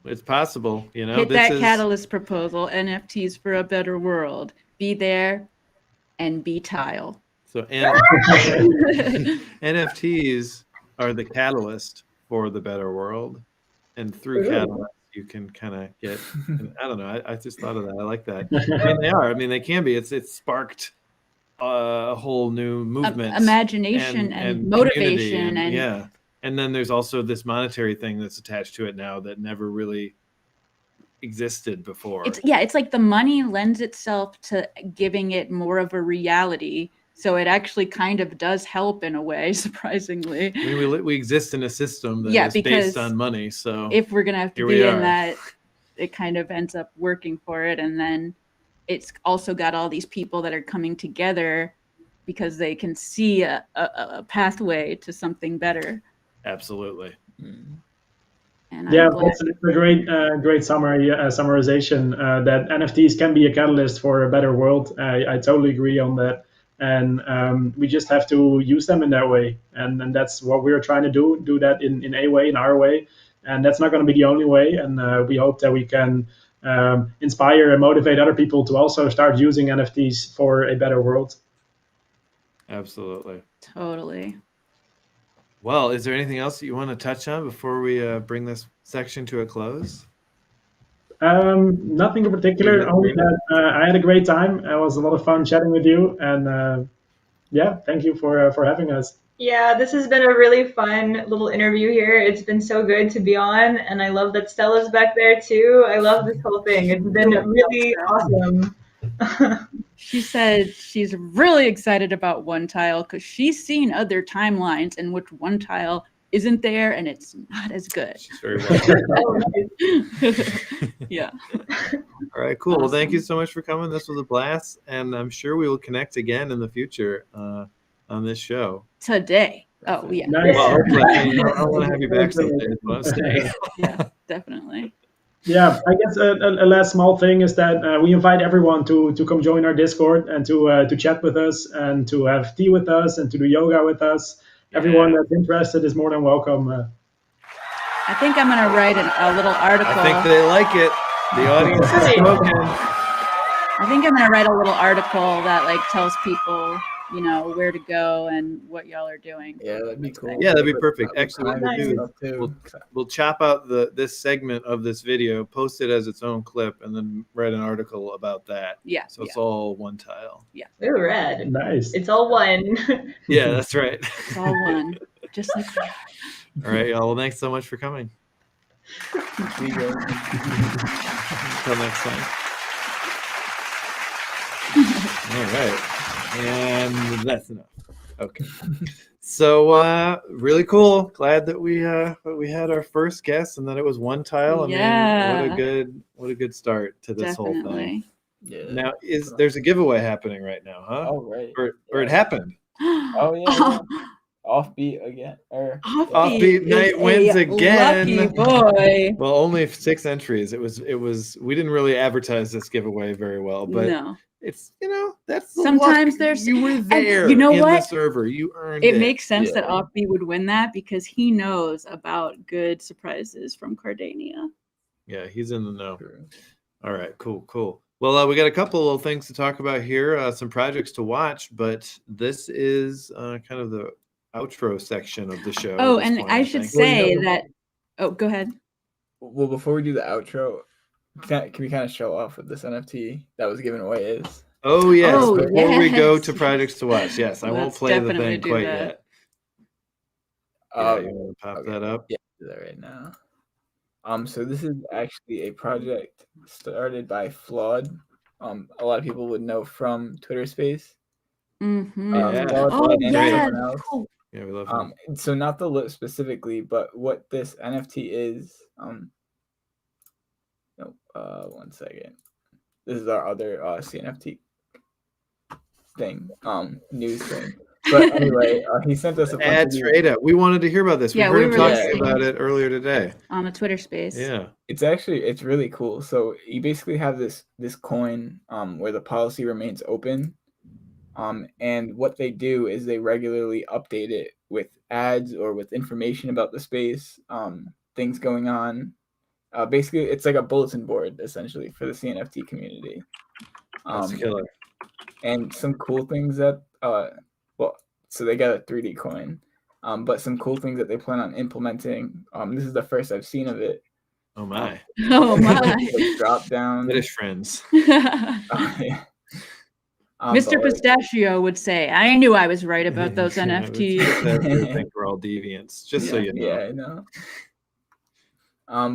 Speaker 1: It's possible,
Speaker 2: Hit that catalyst proposal, NFTs for a better world. Be there and be tile.
Speaker 1: So NFTs are the catalyst for the better world, and through catalyst you can kind of get, I don't know, I just thought of that. I like that. They are, they can be. It's sparked a whole new movement,
Speaker 2: imagination and motivation,
Speaker 1: and and then there's also this monetary thing that's attached to it now that never really existed before.
Speaker 2: It's like the money lends itself to giving it more of a reality. So it actually kind of does help in a way, surprisingly.
Speaker 1: We exist in a system that is based on money. So
Speaker 2: if we're going to have to be in that, it kind of ends up working for it. And then it's also got all these people that are coming together because they can see a pathway to something better.
Speaker 1: Absolutely.
Speaker 2: And
Speaker 7: it's a great summarization that NFTs can be a catalyst for a better world. I totally agree on that. And we just have to use them in that way. And that's what we're trying to do that in a way, in our way. And that's not going to be the only way. And we hope that we can inspire and motivate other people to also start using NFTs for a better world.
Speaker 1: Absolutely.
Speaker 2: Totally.
Speaker 1: Well, is there anything else that you want to touch on before we bring this section to a close?
Speaker 7: Nothing in particular, only that I had a great time. It was a lot of fun chatting with you, and thank you for having us.
Speaker 8: Yeah, this has been a really fun little interview here. It's been so good to be on, and I love that Stella's back there too. I love this whole thing. It's been really awesome.
Speaker 2: She said she's really excited about Untile because she's seen other timelines in which Untile isn't there and it's not as good.
Speaker 1: She's very well.
Speaker 2: Yeah.
Speaker 1: All right, cool. Awesome. Well, thank you so much for coming. This was a blast, and I'm sure we will connect again in the future on this show.
Speaker 2: Today. Oh, yeah.
Speaker 7: Nice.
Speaker 1: Well, I want to have you back someday. I'm staying.
Speaker 2: Yeah, definitely.
Speaker 7: Yeah, I guess a last small thing is that we invite everyone to come join our Discord and to chat with us and to have tea with us and to do yoga with us. Yeah. Everyone that's interested is more than welcome.
Speaker 2: I think I'm going to write a little article.
Speaker 1: I think they like it. The audience is spoken.
Speaker 2: I think I'm going to write a little article that tells people you know, where to go and what y'all are doing.
Speaker 3: Yeah, that'd be cool.
Speaker 1: Yeah, that'd be perfect. Actually, what
Speaker 3: Nice.
Speaker 1: we'll do is we'll chop out this segment of this video, post it as its own clip, and then write an article about that.
Speaker 2: Yeah.
Speaker 1: So it's all one tile.
Speaker 2: Yeah.
Speaker 8: Ooh, red.
Speaker 7: Nice.
Speaker 8: It's all one.
Speaker 1: Yeah, that's right.
Speaker 2: It's all one, just like we are.
Speaker 1: All right, y'all. Well, thanks so much for coming. Until next time. All right. And that's enough. Okay. So really cool. Glad that we had our first guest and that it was one tile. I mean, what a good start to this whole thing.
Speaker 3: Yeah.
Speaker 1: Now there's a giveaway happening right now, huh?
Speaker 3: Oh right.
Speaker 1: Or it happened.
Speaker 3: Oh yeah. Offbeat again.
Speaker 1: Offbeat Night wins again.
Speaker 2: Lucky boy.
Speaker 1: Well, only 6 entries. It was we didn't really advertise this giveaway very well, but
Speaker 2: No.
Speaker 1: it's, you know, that's the
Speaker 2: Sometimes
Speaker 1: luck.
Speaker 2: there's
Speaker 1: you were there
Speaker 2: you know
Speaker 1: in
Speaker 2: what?
Speaker 1: the server. You earned it.
Speaker 2: It makes sense that Offbeat would win that because he knows about good surprises from Cardania.
Speaker 1: Yeah, he's in the know. All right, cool. Well, we got a couple little things to talk about here, some projects to watch, but this is kind of the outro section of the show.
Speaker 2: Oh, and I should say that. Oh, go ahead.
Speaker 3: Well, before we do the outro, can we kind of show off what this NFT that was given away is?
Speaker 1: Oh yes.
Speaker 2: Oh,
Speaker 1: before we go
Speaker 2: yes.
Speaker 1: to projects to watch, yes, I won't
Speaker 2: Let's
Speaker 1: play the
Speaker 2: definitely
Speaker 1: thing
Speaker 2: do
Speaker 1: quite
Speaker 2: that.
Speaker 1: yet. Yeah, you want to pop that up?
Speaker 3: Yeah, do that right now. So this is actually a project started by Flawed. A lot of people would know from Twitter Space.
Speaker 2: Mm-hmm.
Speaker 1: Yeah.
Speaker 2: Oh
Speaker 3: and
Speaker 2: yeah.
Speaker 3: someone else.
Speaker 2: Cool.
Speaker 1: Yeah, we love him.
Speaker 3: So not the list specifically, but what this NFT is. No, one second. This is our other CNFT thing, news thing. But anyway, he sent us a
Speaker 1: Ads for ADA. We wanted to hear about this.
Speaker 2: Yeah,
Speaker 1: we
Speaker 2: we
Speaker 1: heard
Speaker 2: were
Speaker 1: him talking
Speaker 2: listening.
Speaker 1: about it earlier today.
Speaker 2: On a Twitter space.
Speaker 1: Yeah.
Speaker 3: It's really cool. So you basically have this coin where the policy remains open. And what they do is they regularly update it with ads or with information about the space, things going on. Basically, it's like a bulletin board, essentially, for the CNFT community.
Speaker 1: That's killer.
Speaker 3: And some cool things that, so they got a 3D coin, but some cool things that they plan on implementing. This is the first I've seen of it.
Speaker 1: Oh, my.
Speaker 2: Oh my.
Speaker 3: Drop down.
Speaker 1: British friends.
Speaker 3: Yeah.
Speaker 2: Mr. Pistachio would say, I knew I was right about those NFTs.
Speaker 1: I think we're all deviants, just so you know.
Speaker 3: Yeah, I know.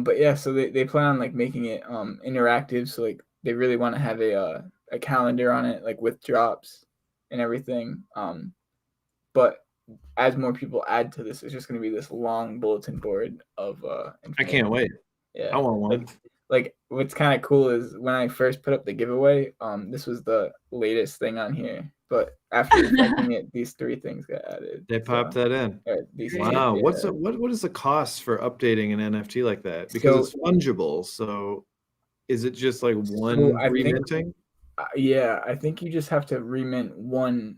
Speaker 3: But yeah, so they plan on like making it interactive. So like they really want to have a calendar on it, like with drops and everything. But as more people add to this, it's just going to be this long bulletin board of
Speaker 1: I can't wait.
Speaker 3: Yeah,
Speaker 1: I want one.
Speaker 3: Like what's kind of cool is when I first put up the giveaway, this was the latest thing on here. But after reflecting it, these 3 things got added.
Speaker 1: They popped that in. Wow. What is the cost for updating an NFT like that? Because it's fungible. So is it just like one reminting?
Speaker 3: Yeah, I think you just have to remint one.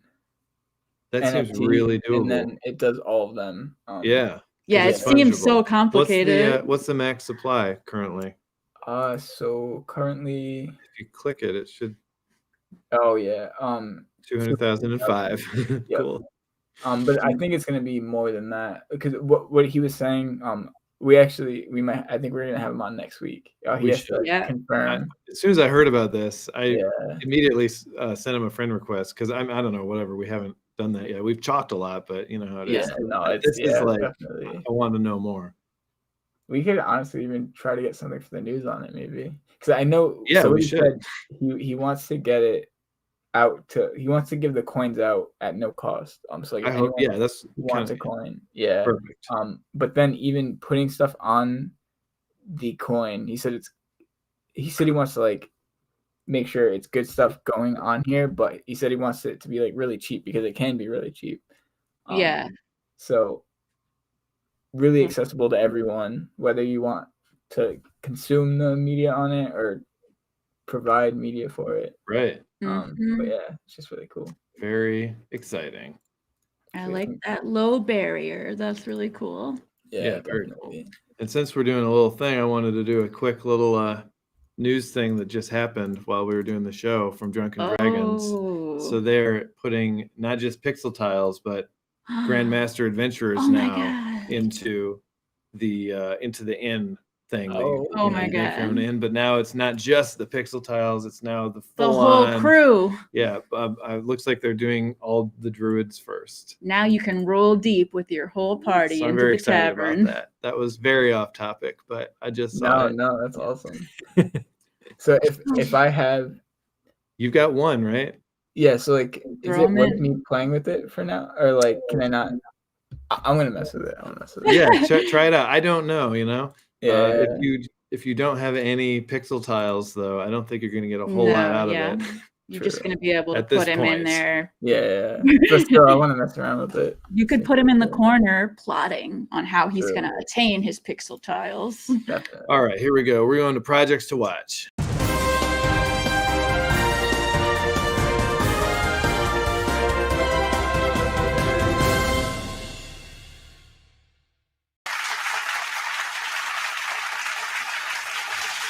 Speaker 1: That
Speaker 3: NFT,
Speaker 1: seems really doable.
Speaker 3: And then it does all of them.
Speaker 1: Yeah.
Speaker 2: Yeah, it seems so complicated.
Speaker 1: What's the max supply currently?
Speaker 3: So currently,
Speaker 1: if you click it, it should.
Speaker 3: Oh yeah.
Speaker 1: 200,005.
Speaker 3: Yep.
Speaker 1: Cool.
Speaker 3: But I think it's gonna be more than that because what he was saying. We might. I think we're gonna have him on next week. He has to confirm.
Speaker 1: As soon as I heard about this, I immediately sent him a friend request because I don't know, whatever. We haven't done that yet. We've talked a lot, but you know how it is. This is like definitely. I want to know more.
Speaker 3: We could honestly even try to get something for the news on it, maybe. Because I know.
Speaker 1: Yeah,
Speaker 3: so
Speaker 1: we
Speaker 3: he
Speaker 1: should.
Speaker 3: Said he wants to get it out to. He wants to give the coins out at no cost. So like,
Speaker 1: I hope. Yeah, that's
Speaker 3: wants a coin. Yeah.
Speaker 1: Perfect.
Speaker 3: But then even putting stuff on the coin, he said he wants to like make sure it's good stuff going on here, but he said he wants it to be like really cheap because it can be really cheap.
Speaker 2: Yeah.
Speaker 3: So really accessible to everyone, whether you want to consume the media on it or provide media for it.
Speaker 1: Right.
Speaker 3: But yeah, it's just really cool.
Speaker 1: Very exciting.
Speaker 2: I like that low barrier. That's really cool.
Speaker 1: Yeah, very cool. And since we're doing a little thing, I wanted to do a quick little news thing that just happened while we were doing the show from Drunken Dragons. So they're putting not just pixel tiles, but Grandmaster Adventurers now into the inn thing.
Speaker 2: Oh my god!
Speaker 1: Your own inn, but now it's not just the pixel tiles; it's now the
Speaker 2: whole crew.
Speaker 1: Yeah, it looks like they're doing all the druids first.
Speaker 2: Now you can roll deep with your whole party
Speaker 1: So I'm
Speaker 2: into
Speaker 1: very
Speaker 2: the
Speaker 1: excited
Speaker 2: tavern.
Speaker 1: about that. That was very off topic, but I just saw it.
Speaker 3: No, that's awesome. So if I have,
Speaker 1: you've got one, right?
Speaker 3: Yeah. So like, is it worth me playing with it for now, or like, can I not? I'm gonna mess with it.
Speaker 1: Yeah, try it out. I don't know.
Speaker 3: Yeah.
Speaker 1: If you don't have any pixel tiles, though, I don't think you're gonna get a whole lot out of it.
Speaker 2: You're just gonna be able to put him in there.
Speaker 3: Yeah. But still, I want to mess around with it.
Speaker 2: You could put him in the corner plotting on how he's gonna attain his pixel tiles.
Speaker 3: Definitely.
Speaker 1: All right, here we go. We're going to projects to watch.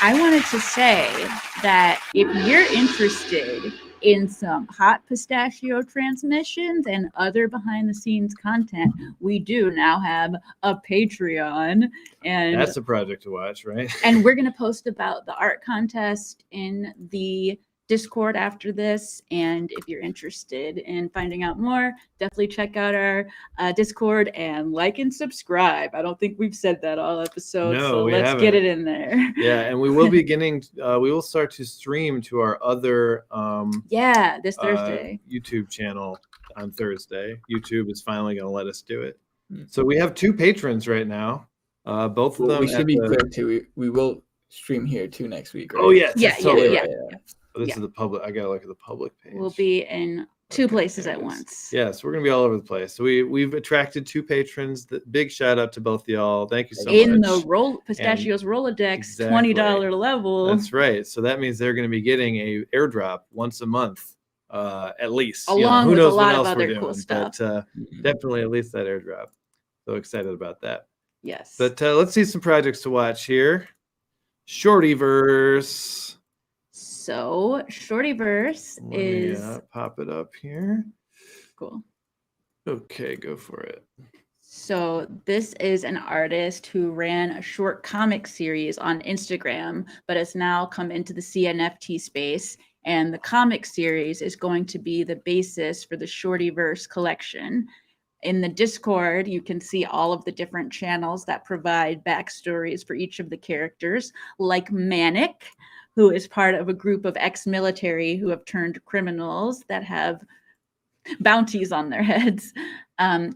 Speaker 2: I wanted to say that if you're interested in some hot pistachio transmissions and other behind the scenes content, we do now have a Patreon, and
Speaker 1: that's a project to watch, right?
Speaker 2: And we're going to post about the art contest in the Discord after this, and if you're interested in finding out more, definitely check out our Discord and like and subscribe. I don't think we've said that all episode, so let's get it in there.
Speaker 1: Yeah, and we will be getting we will start to stream to our other
Speaker 2: this Thursday
Speaker 1: YouTube channel on Thursday. YouTube is finally going to let us do it. So we have 2 patrons right now. Both of them.
Speaker 3: We should be clear too. We will stream here too next week. Right?
Speaker 1: Oh yes,
Speaker 2: yeah.
Speaker 1: This is the public. I gotta look at the public page.
Speaker 2: We'll be in 2 places at once.
Speaker 1: Yes, we're gonna be all over the place. So we've attracted 2 patrons. Big shout out to both of y'all. Thank you so much.
Speaker 2: In the Pistachios Rolodex, $20 level.
Speaker 1: That's right. So that means they're gonna be getting a airdrop once a month, at least.
Speaker 2: Along with a lot of other cool stuff.
Speaker 1: But definitely at least that airdrop. So excited about that.
Speaker 2: Yes.
Speaker 1: But let's see some projects to watch here. Shortyverse.
Speaker 2: So Shortyverse is
Speaker 1: pop it up here.
Speaker 2: Cool.
Speaker 1: Okay, go for it.
Speaker 2: So this is an artist who ran a short comic series on Instagram, but has now come into the CNFT space. And the comic series is going to be the basis for the Shortyverse collection. In the Discord, you can see all of the different channels that provide backstories for each of the characters, like Manic, who is part of a group of ex-military who have turned criminals that have bounties on their heads.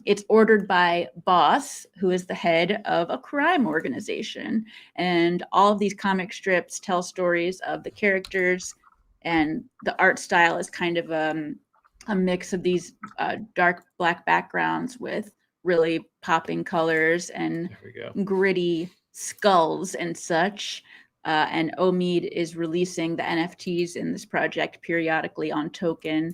Speaker 2: It's ordered by Boss, who is the head of a crime organization. And all of these comic strips tell stories of the characters, and the art style is kind of a mix of these dark black backgrounds with really popping colors and gritty skulls and such. And Omid is releasing the NFTs in this project periodically on token.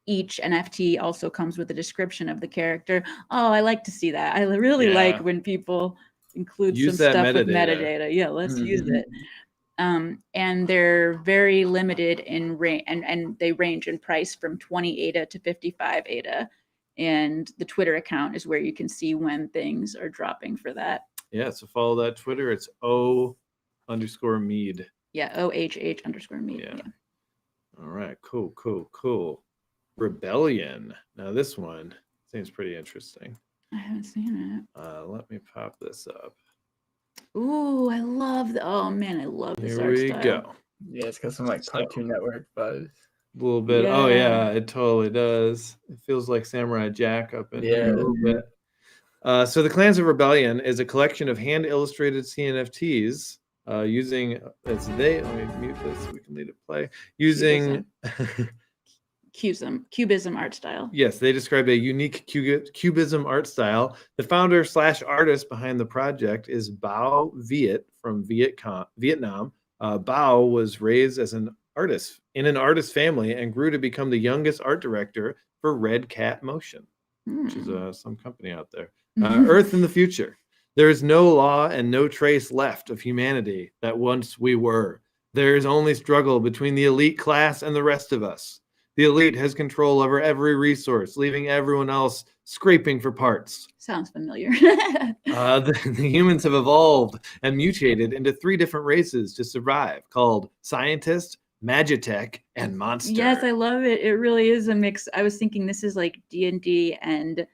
Speaker 2: Each NFT also comes with a description of the character. Oh, I like to see that. I really like when people include some stuff with metadata. Yeah, let's use it. And they're very limited in range, and they range in price from 20 ADA to 55 ADA. And the Twitter account is where you can see when things are dropping for that.
Speaker 1: Yeah, so follow that Twitter. It's O_Mead.
Speaker 2: Yeah, OHH_Mead. Yeah.
Speaker 1: All right, cool. Rebellion. Now this one seems pretty interesting.
Speaker 2: I haven't seen it.
Speaker 1: Let me pop this up.
Speaker 2: Ooh, I love I love this art style.
Speaker 1: Here we go.
Speaker 3: Yeah, it's got some like Cartoon Network buzz.
Speaker 1: A little bit. Yeah. Oh yeah, it totally does. It feels like Samurai Jack up in here a little bit. So the Clans of Rebellion is a collection of hand-illustrated CNFTs using let me mute this so we can lead it play. Using
Speaker 2: Cubism art style.
Speaker 1: Yes, they describe a unique Cubism art style. The founder/artist behind the project is Bao Viet from Vietnam. Bao was raised as an artist in an artist family and grew to become the youngest art director for Red Cat Motion, which is some company out there. Earth in the future. There is no law and no trace left of humanity that once we were. There is only struggle between the elite class and the rest of us. The elite has control over every resource, leaving everyone else scraping for parts.
Speaker 2: Sounds familiar.
Speaker 1: The humans have evolved and mutated into 3 different races to survive, called scientist, magitech, and monster.
Speaker 2: Yes, I love it. It really is a mix. I was thinking this is like D&D and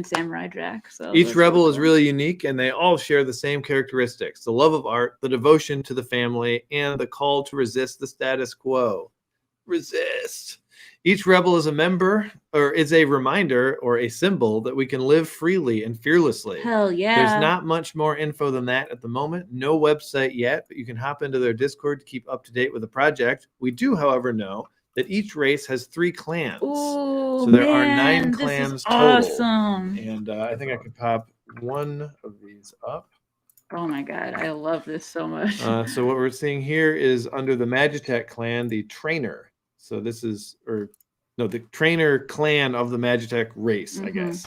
Speaker 2: Samurai Jack. So
Speaker 1: each rebel is really unique, and they all share the same characteristics: the love of art, the devotion to the family, and the call to resist the status quo. Resist. Each rebel is a member, or is a reminder, or a symbol that we can live freely and fearlessly.
Speaker 2: Hell yeah.
Speaker 1: There's not much more info than that at the moment. No website yet, but you can hop into their Discord to keep up to date with the project. We do, however, know that each race has 3 clans.
Speaker 2: Ooh,
Speaker 1: so there are 9 clans total.
Speaker 2: Awesome.
Speaker 1: And I think I could pop one of these up.
Speaker 2: Oh my god, I love this so much.
Speaker 1: So what we're seeing here is under the Magitech clan, the trainer. So this is, the trainer clan of the Magitech race, I guess.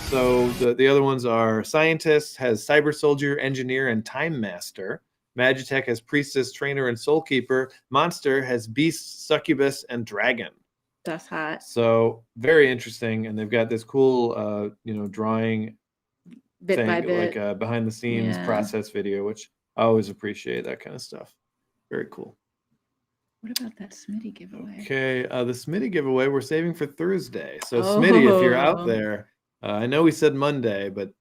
Speaker 1: So the other ones are scientist, has cyber soldier, engineer, and time master. Magitech has priestess, trainer, and soul keeper. Monster has beast, succubus, and dragon.
Speaker 2: That's hot.
Speaker 1: So very interesting, and they've got this cool, drawing
Speaker 2: bit
Speaker 1: thing,
Speaker 2: by bit,
Speaker 1: like a behind the scenes process video, which I always appreciate that kind of stuff. Very cool.
Speaker 2: What about that Smitty giveaway?
Speaker 1: Okay, the Smitty giveaway we're saving for Thursday. So Smitty, if you're out there, I know we said Monday, but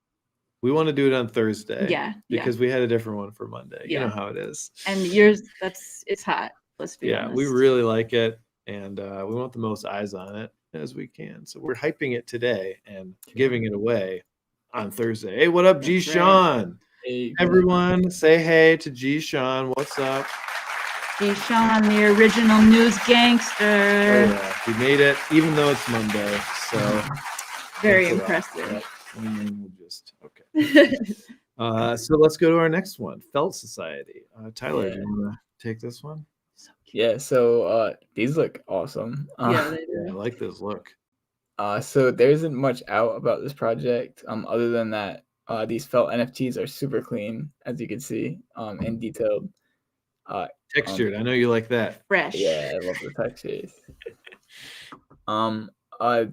Speaker 1: we want to do it on Thursday.
Speaker 2: Yeah.
Speaker 1: Because we had a different one for Monday.
Speaker 2: Yeah.
Speaker 1: You know how it is.
Speaker 2: And yours, it's hot. Let's be honest.
Speaker 1: Yeah, we really like it, and we want the most eyes on it as we can. So we're hyping it today and giving it away on Thursday. Hey, what up, G Sean?
Speaker 3: Hey,
Speaker 1: everyone, say hey to G Sean. What's up?
Speaker 2: G Sean, the original news gangster.
Speaker 1: Oh, yeah. He made it, even though it's Monday. So
Speaker 2: very impressive.
Speaker 1: Okay. So let's go to our next one, Felt Society. Tyler, do you want to take this one?
Speaker 3: Yeah. So these look awesome.
Speaker 2: Yeah, they do.
Speaker 1: I like this look.
Speaker 3: So there isn't much out about this project, other than that these felt NFTs are super clean, as you can see, and detailed.
Speaker 1: Textured. I know you like that.
Speaker 2: Fresh.
Speaker 3: Yeah, I love the textures.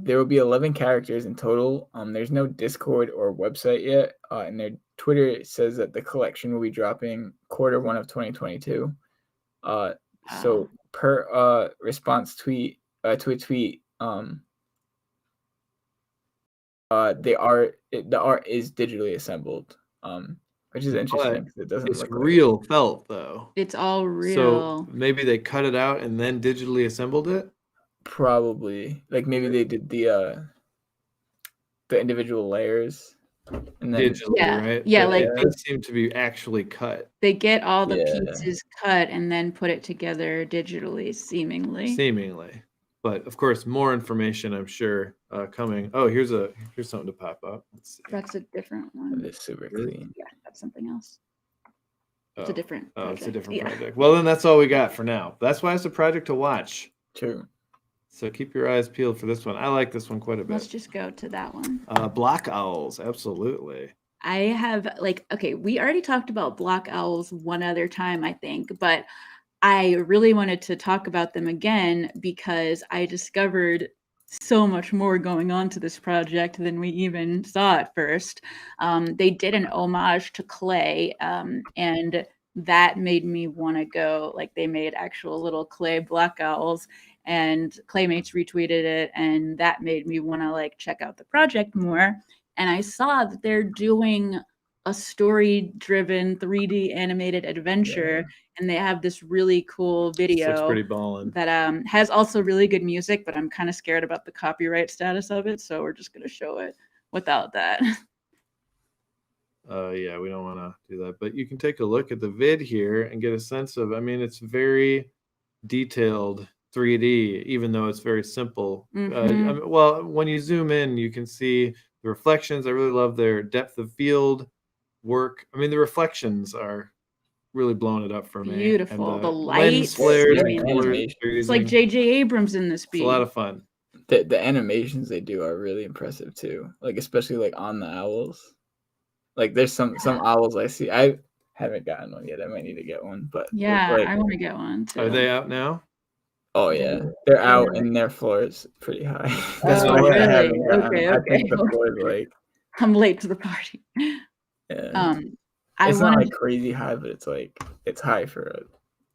Speaker 3: There will be 11 characters in total. There's no Discord or website yet. And their Twitter says that the collection will be dropping Q1 of 2022. So per response tweet to a tweet, the art is digitally assembled, which is interesting because it doesn't
Speaker 1: it's
Speaker 3: look
Speaker 1: real like felt though.
Speaker 2: It's all real.
Speaker 1: So maybe they cut it out and then digitally assembled it.
Speaker 3: Probably, like maybe they did the individual layers and then
Speaker 1: digitally, right?
Speaker 2: Yeah,
Speaker 1: but
Speaker 2: like
Speaker 1: it does seem to be actually cut.
Speaker 2: They get all the pieces cut and then put it together digitally, seemingly.
Speaker 1: But of course, more information, I'm sure, coming. Oh, here's something to pop up. Let's see.
Speaker 2: That's a different one.
Speaker 3: It's super clean.
Speaker 2: Yeah, that's something else. It's a different project.
Speaker 1: Oh, it's a different project. Well, then that's all we got for now. That's why it's a project to watch.
Speaker 3: True.
Speaker 1: So keep your eyes peeled for this one. I like this one quite a bit.
Speaker 2: Let's just go to that one.
Speaker 1: Block owls, absolutely.
Speaker 2: I have we already talked about block owls one other time, I think, but I really wanted to talk about them again because I discovered so much more going on to this project than we even saw at first. They did an homage to clay, and that made me want to go. Like, they made actual little clay block owls, and Claymates retweeted it, and that made me want to check out the project more. And I saw that they're doing a story-driven 3D animated adventure, and they have this really cool video.
Speaker 1: Looks pretty ballin'.
Speaker 2: That has also really good music, but I'm kind of scared about the copyright status of it, so we're just gonna show it without that.
Speaker 1: Yeah, we don't want to do that, but you can take a look at the vid here and get a sense of. I mean, it's very detailed 3D, even though it's very simple. Well, when you zoom in, you can see the reflections. I really love their depth of field work. I mean, the reflections are really blowing it up for me.
Speaker 2: Beautiful.
Speaker 1: And
Speaker 2: the lights,
Speaker 1: flares,
Speaker 2: it's like J.J. Abrams in this beat.
Speaker 1: It's a lot of fun.
Speaker 3: The animations they do are really impressive too. Like, especially on the owls. Like, there's some owls I see. haven't gotten one yet. I might need to get one, but
Speaker 2: Yeah,
Speaker 3: like,
Speaker 2: I want to get one too.
Speaker 1: Are they out now?
Speaker 3: oh yeah, they're out and their floor is pretty high. That's
Speaker 2: Oh,
Speaker 3: why I
Speaker 2: really?
Speaker 3: haven't gotten
Speaker 2: Okay,
Speaker 3: them. I think the
Speaker 2: okay.
Speaker 3: floor is like,
Speaker 2: I'm late to the party.
Speaker 3: yeah.
Speaker 2: I
Speaker 3: It's not
Speaker 2: wanted
Speaker 3: like crazy high, but it's like it's high for a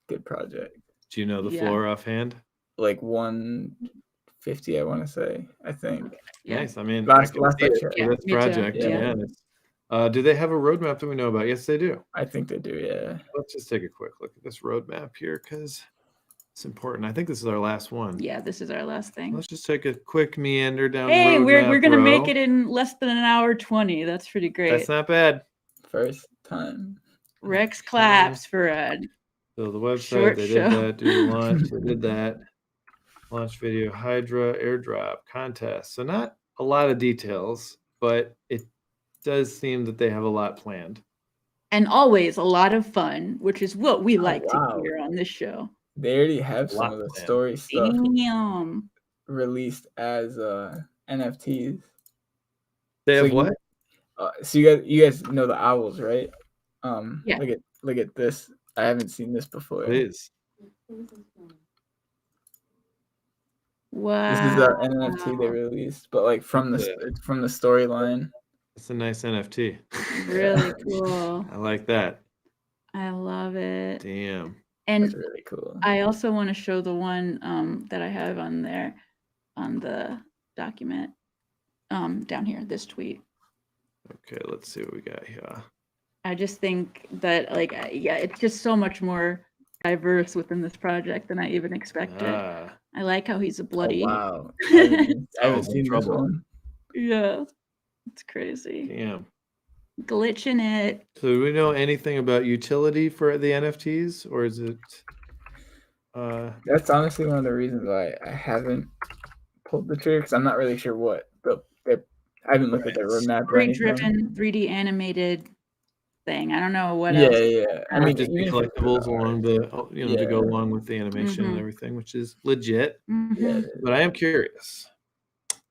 Speaker 3: good project.
Speaker 1: Do you know the
Speaker 2: Yeah.
Speaker 1: floor offhand?
Speaker 3: Like 150, I want to say. I think.
Speaker 2: Yeah.
Speaker 1: Nice. I mean,
Speaker 3: Last
Speaker 1: I can see
Speaker 3: I
Speaker 1: it
Speaker 3: checked.
Speaker 1: for this
Speaker 2: me too.
Speaker 1: project.
Speaker 3: Yeah.
Speaker 1: Yeah. Do they have a roadmap that we know about? Yes, they do.
Speaker 3: I think they do. Yeah.
Speaker 1: Let's just take a quick look at this roadmap here because it's important. I think this is our last one.
Speaker 2: Yeah, this is our last thing.
Speaker 1: Let's just take a quick meander down.
Speaker 2: Hey, we're
Speaker 1: roadmap
Speaker 2: gonna make
Speaker 1: row.
Speaker 2: it in less than an hour 20. That's pretty great.
Speaker 1: That's not bad.
Speaker 3: First time.
Speaker 2: Rex claps for Ed.
Speaker 1: So the website,
Speaker 2: Short
Speaker 1: they
Speaker 2: show.
Speaker 1: did that. Do the launch, they did that. Launch video, Hydra, airdrop, contest. So not a lot of details, but it does seem that they have a lot planned.
Speaker 2: And always a lot of fun, which is what we like
Speaker 3: wow.
Speaker 2: to hear on this show.
Speaker 3: They already have some
Speaker 1: Lot
Speaker 3: of the
Speaker 1: planned.
Speaker 3: story stuff
Speaker 2: Damn.
Speaker 3: released as NFTs.
Speaker 1: They
Speaker 3: So
Speaker 1: have
Speaker 3: you-
Speaker 1: what?
Speaker 3: So you guys know the owls, right?
Speaker 2: Yeah.
Speaker 3: Look at this. I haven't seen this before.
Speaker 1: Please.
Speaker 2: Wow.
Speaker 3: This is the NFT they released, but like from the storyline.
Speaker 1: It's a nice NFT.
Speaker 2: Really cool.
Speaker 1: I like that.
Speaker 2: I love it.
Speaker 1: Damn.
Speaker 2: And
Speaker 3: That's really cool.
Speaker 2: I also want to show the one that I have on there on the document down here, this tweet.
Speaker 1: Okay, let's see what we got here.
Speaker 2: I just think that it's just so much more diverse within this project than I even expected. I like how he's a bloody.
Speaker 3: Oh, wow. I haven't seen this
Speaker 1: trouble.
Speaker 3: one.
Speaker 2: Yeah, it's crazy.
Speaker 1: Damn.
Speaker 2: Glitching it.
Speaker 1: So do we know anything about utility for the NFTs, or is it?
Speaker 3: That's honestly one of the reasons why I haven't pulled the trigger, because I'm not really sure what I haven't looked at their roadmap or anything.
Speaker 2: Story-driven, 3D animated thing. I don't know what
Speaker 3: Yeah,
Speaker 2: else.
Speaker 3: yeah. I mean,
Speaker 1: just
Speaker 3: even if it's
Speaker 1: collectibles
Speaker 3: for the art.
Speaker 1: along the, to go along with the animation and
Speaker 2: Mhm.
Speaker 1: everything, which is legit.
Speaker 2: Mhm.
Speaker 3: Yeah,
Speaker 1: But I am curious.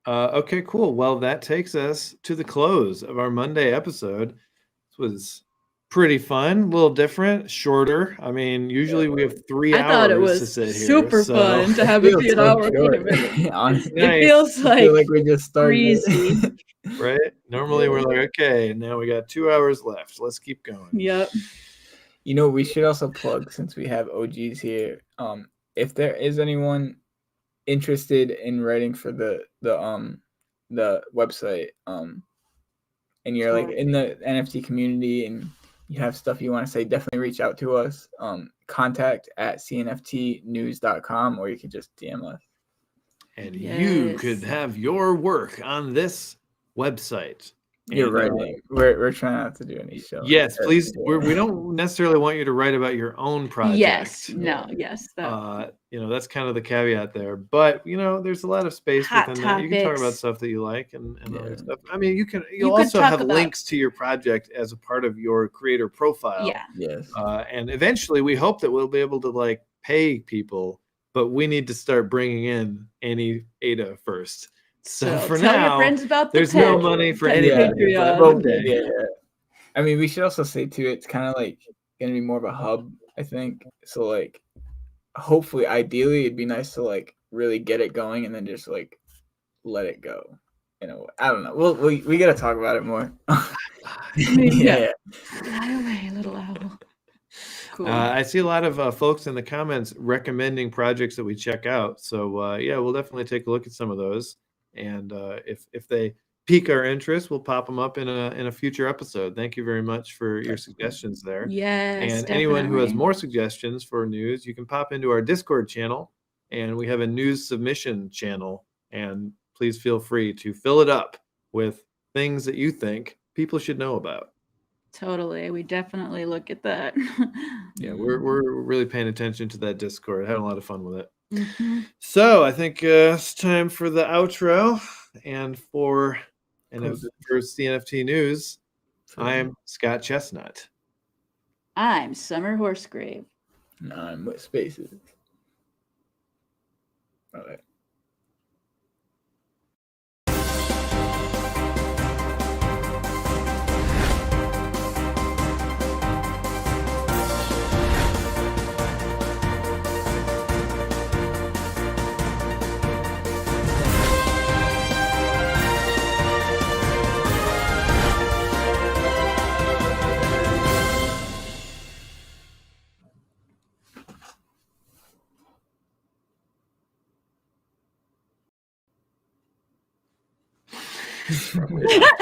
Speaker 1: Okay, cool. Well, that takes us to the close of our Monday episode. This was pretty fun, a little different, shorter. I mean, usually we have 3
Speaker 2: I
Speaker 1: hours
Speaker 2: thought it
Speaker 1: to
Speaker 2: was
Speaker 1: sit here.
Speaker 2: super
Speaker 1: so-
Speaker 2: fun to have it
Speaker 3: feels
Speaker 2: be an
Speaker 3: so
Speaker 2: hour.
Speaker 3: short. Honestly,
Speaker 2: It
Speaker 1: Nice.
Speaker 2: feels
Speaker 3: I feel
Speaker 2: like
Speaker 3: like we just started.
Speaker 2: breezy.
Speaker 1: Right? Normally we're like, okay, now we got 2 hours left. Let's keep going.
Speaker 2: Yep.
Speaker 3: You know, we should also plug, since we have OGs here. If there is anyone interested in writing for the website, and you're like in the NFT community and you have stuff you want to say, definitely reach out to us. Contact at cnftnews.com, or you can just DM us.
Speaker 1: And you
Speaker 2: Yes.
Speaker 1: could have your work on this website.
Speaker 3: You're
Speaker 1: And,
Speaker 3: right. We're trying not to do any show.
Speaker 1: Yes, please.
Speaker 3: Yeah.
Speaker 1: We don't necessarily want you to write about your own project.
Speaker 2: Yes. No. Yes. That.
Speaker 1: That's kind of the caveat there. But there's a lot of space
Speaker 2: Hot
Speaker 1: within that. You can talk about
Speaker 2: topics.
Speaker 1: stuff that you like and other
Speaker 3: Yeah.
Speaker 1: stuff. I mean, you'll
Speaker 2: could
Speaker 1: also
Speaker 2: talk
Speaker 1: have
Speaker 2: about-
Speaker 1: links to your project as a part of your creator profile.
Speaker 2: Yeah.
Speaker 3: Yes.
Speaker 1: And eventually, we hope that we'll be able to pay people, but we need to start bringing in any ADA first. So for
Speaker 2: tell
Speaker 1: now,
Speaker 2: your friends about the
Speaker 1: there's no
Speaker 2: pet.
Speaker 1: money for
Speaker 2: Pet
Speaker 1: anything.
Speaker 2: Patreon.
Speaker 1: But one day.
Speaker 3: Yeah. I mean, we should also say too, it's kind of like gonna be more of a hub, I think. So hopefully, ideally, it'd be nice to really get it going and then just let it go. I don't know. We gotta talk about it more.
Speaker 2: Yeah. Fly away, little owl. Cool.
Speaker 1: I see a lot of folks in the comments recommending projects that we check out. So we'll definitely take a look at some of those. And if they pique our interest, we'll pop them up in a future episode. Thank you very much for your suggestions there.
Speaker 2: Yes.
Speaker 1: And anyone who has
Speaker 2: definitely.
Speaker 1: more suggestions for news, you can pop into our Discord channel, and we have a news submission channel. And please feel free to fill it up with things that you think people should know about.
Speaker 2: Totally. We definitely look at that.
Speaker 1: Yeah, we're really paying attention to that Discord. Having a lot of fun with it.
Speaker 2: Mhm.
Speaker 1: So I think it's time for the outro, and for CNFT News, I'm Scott Chestnut.
Speaker 2: I'm Summer Horsegrave.
Speaker 3: I'm with spaces. All right. Probably not.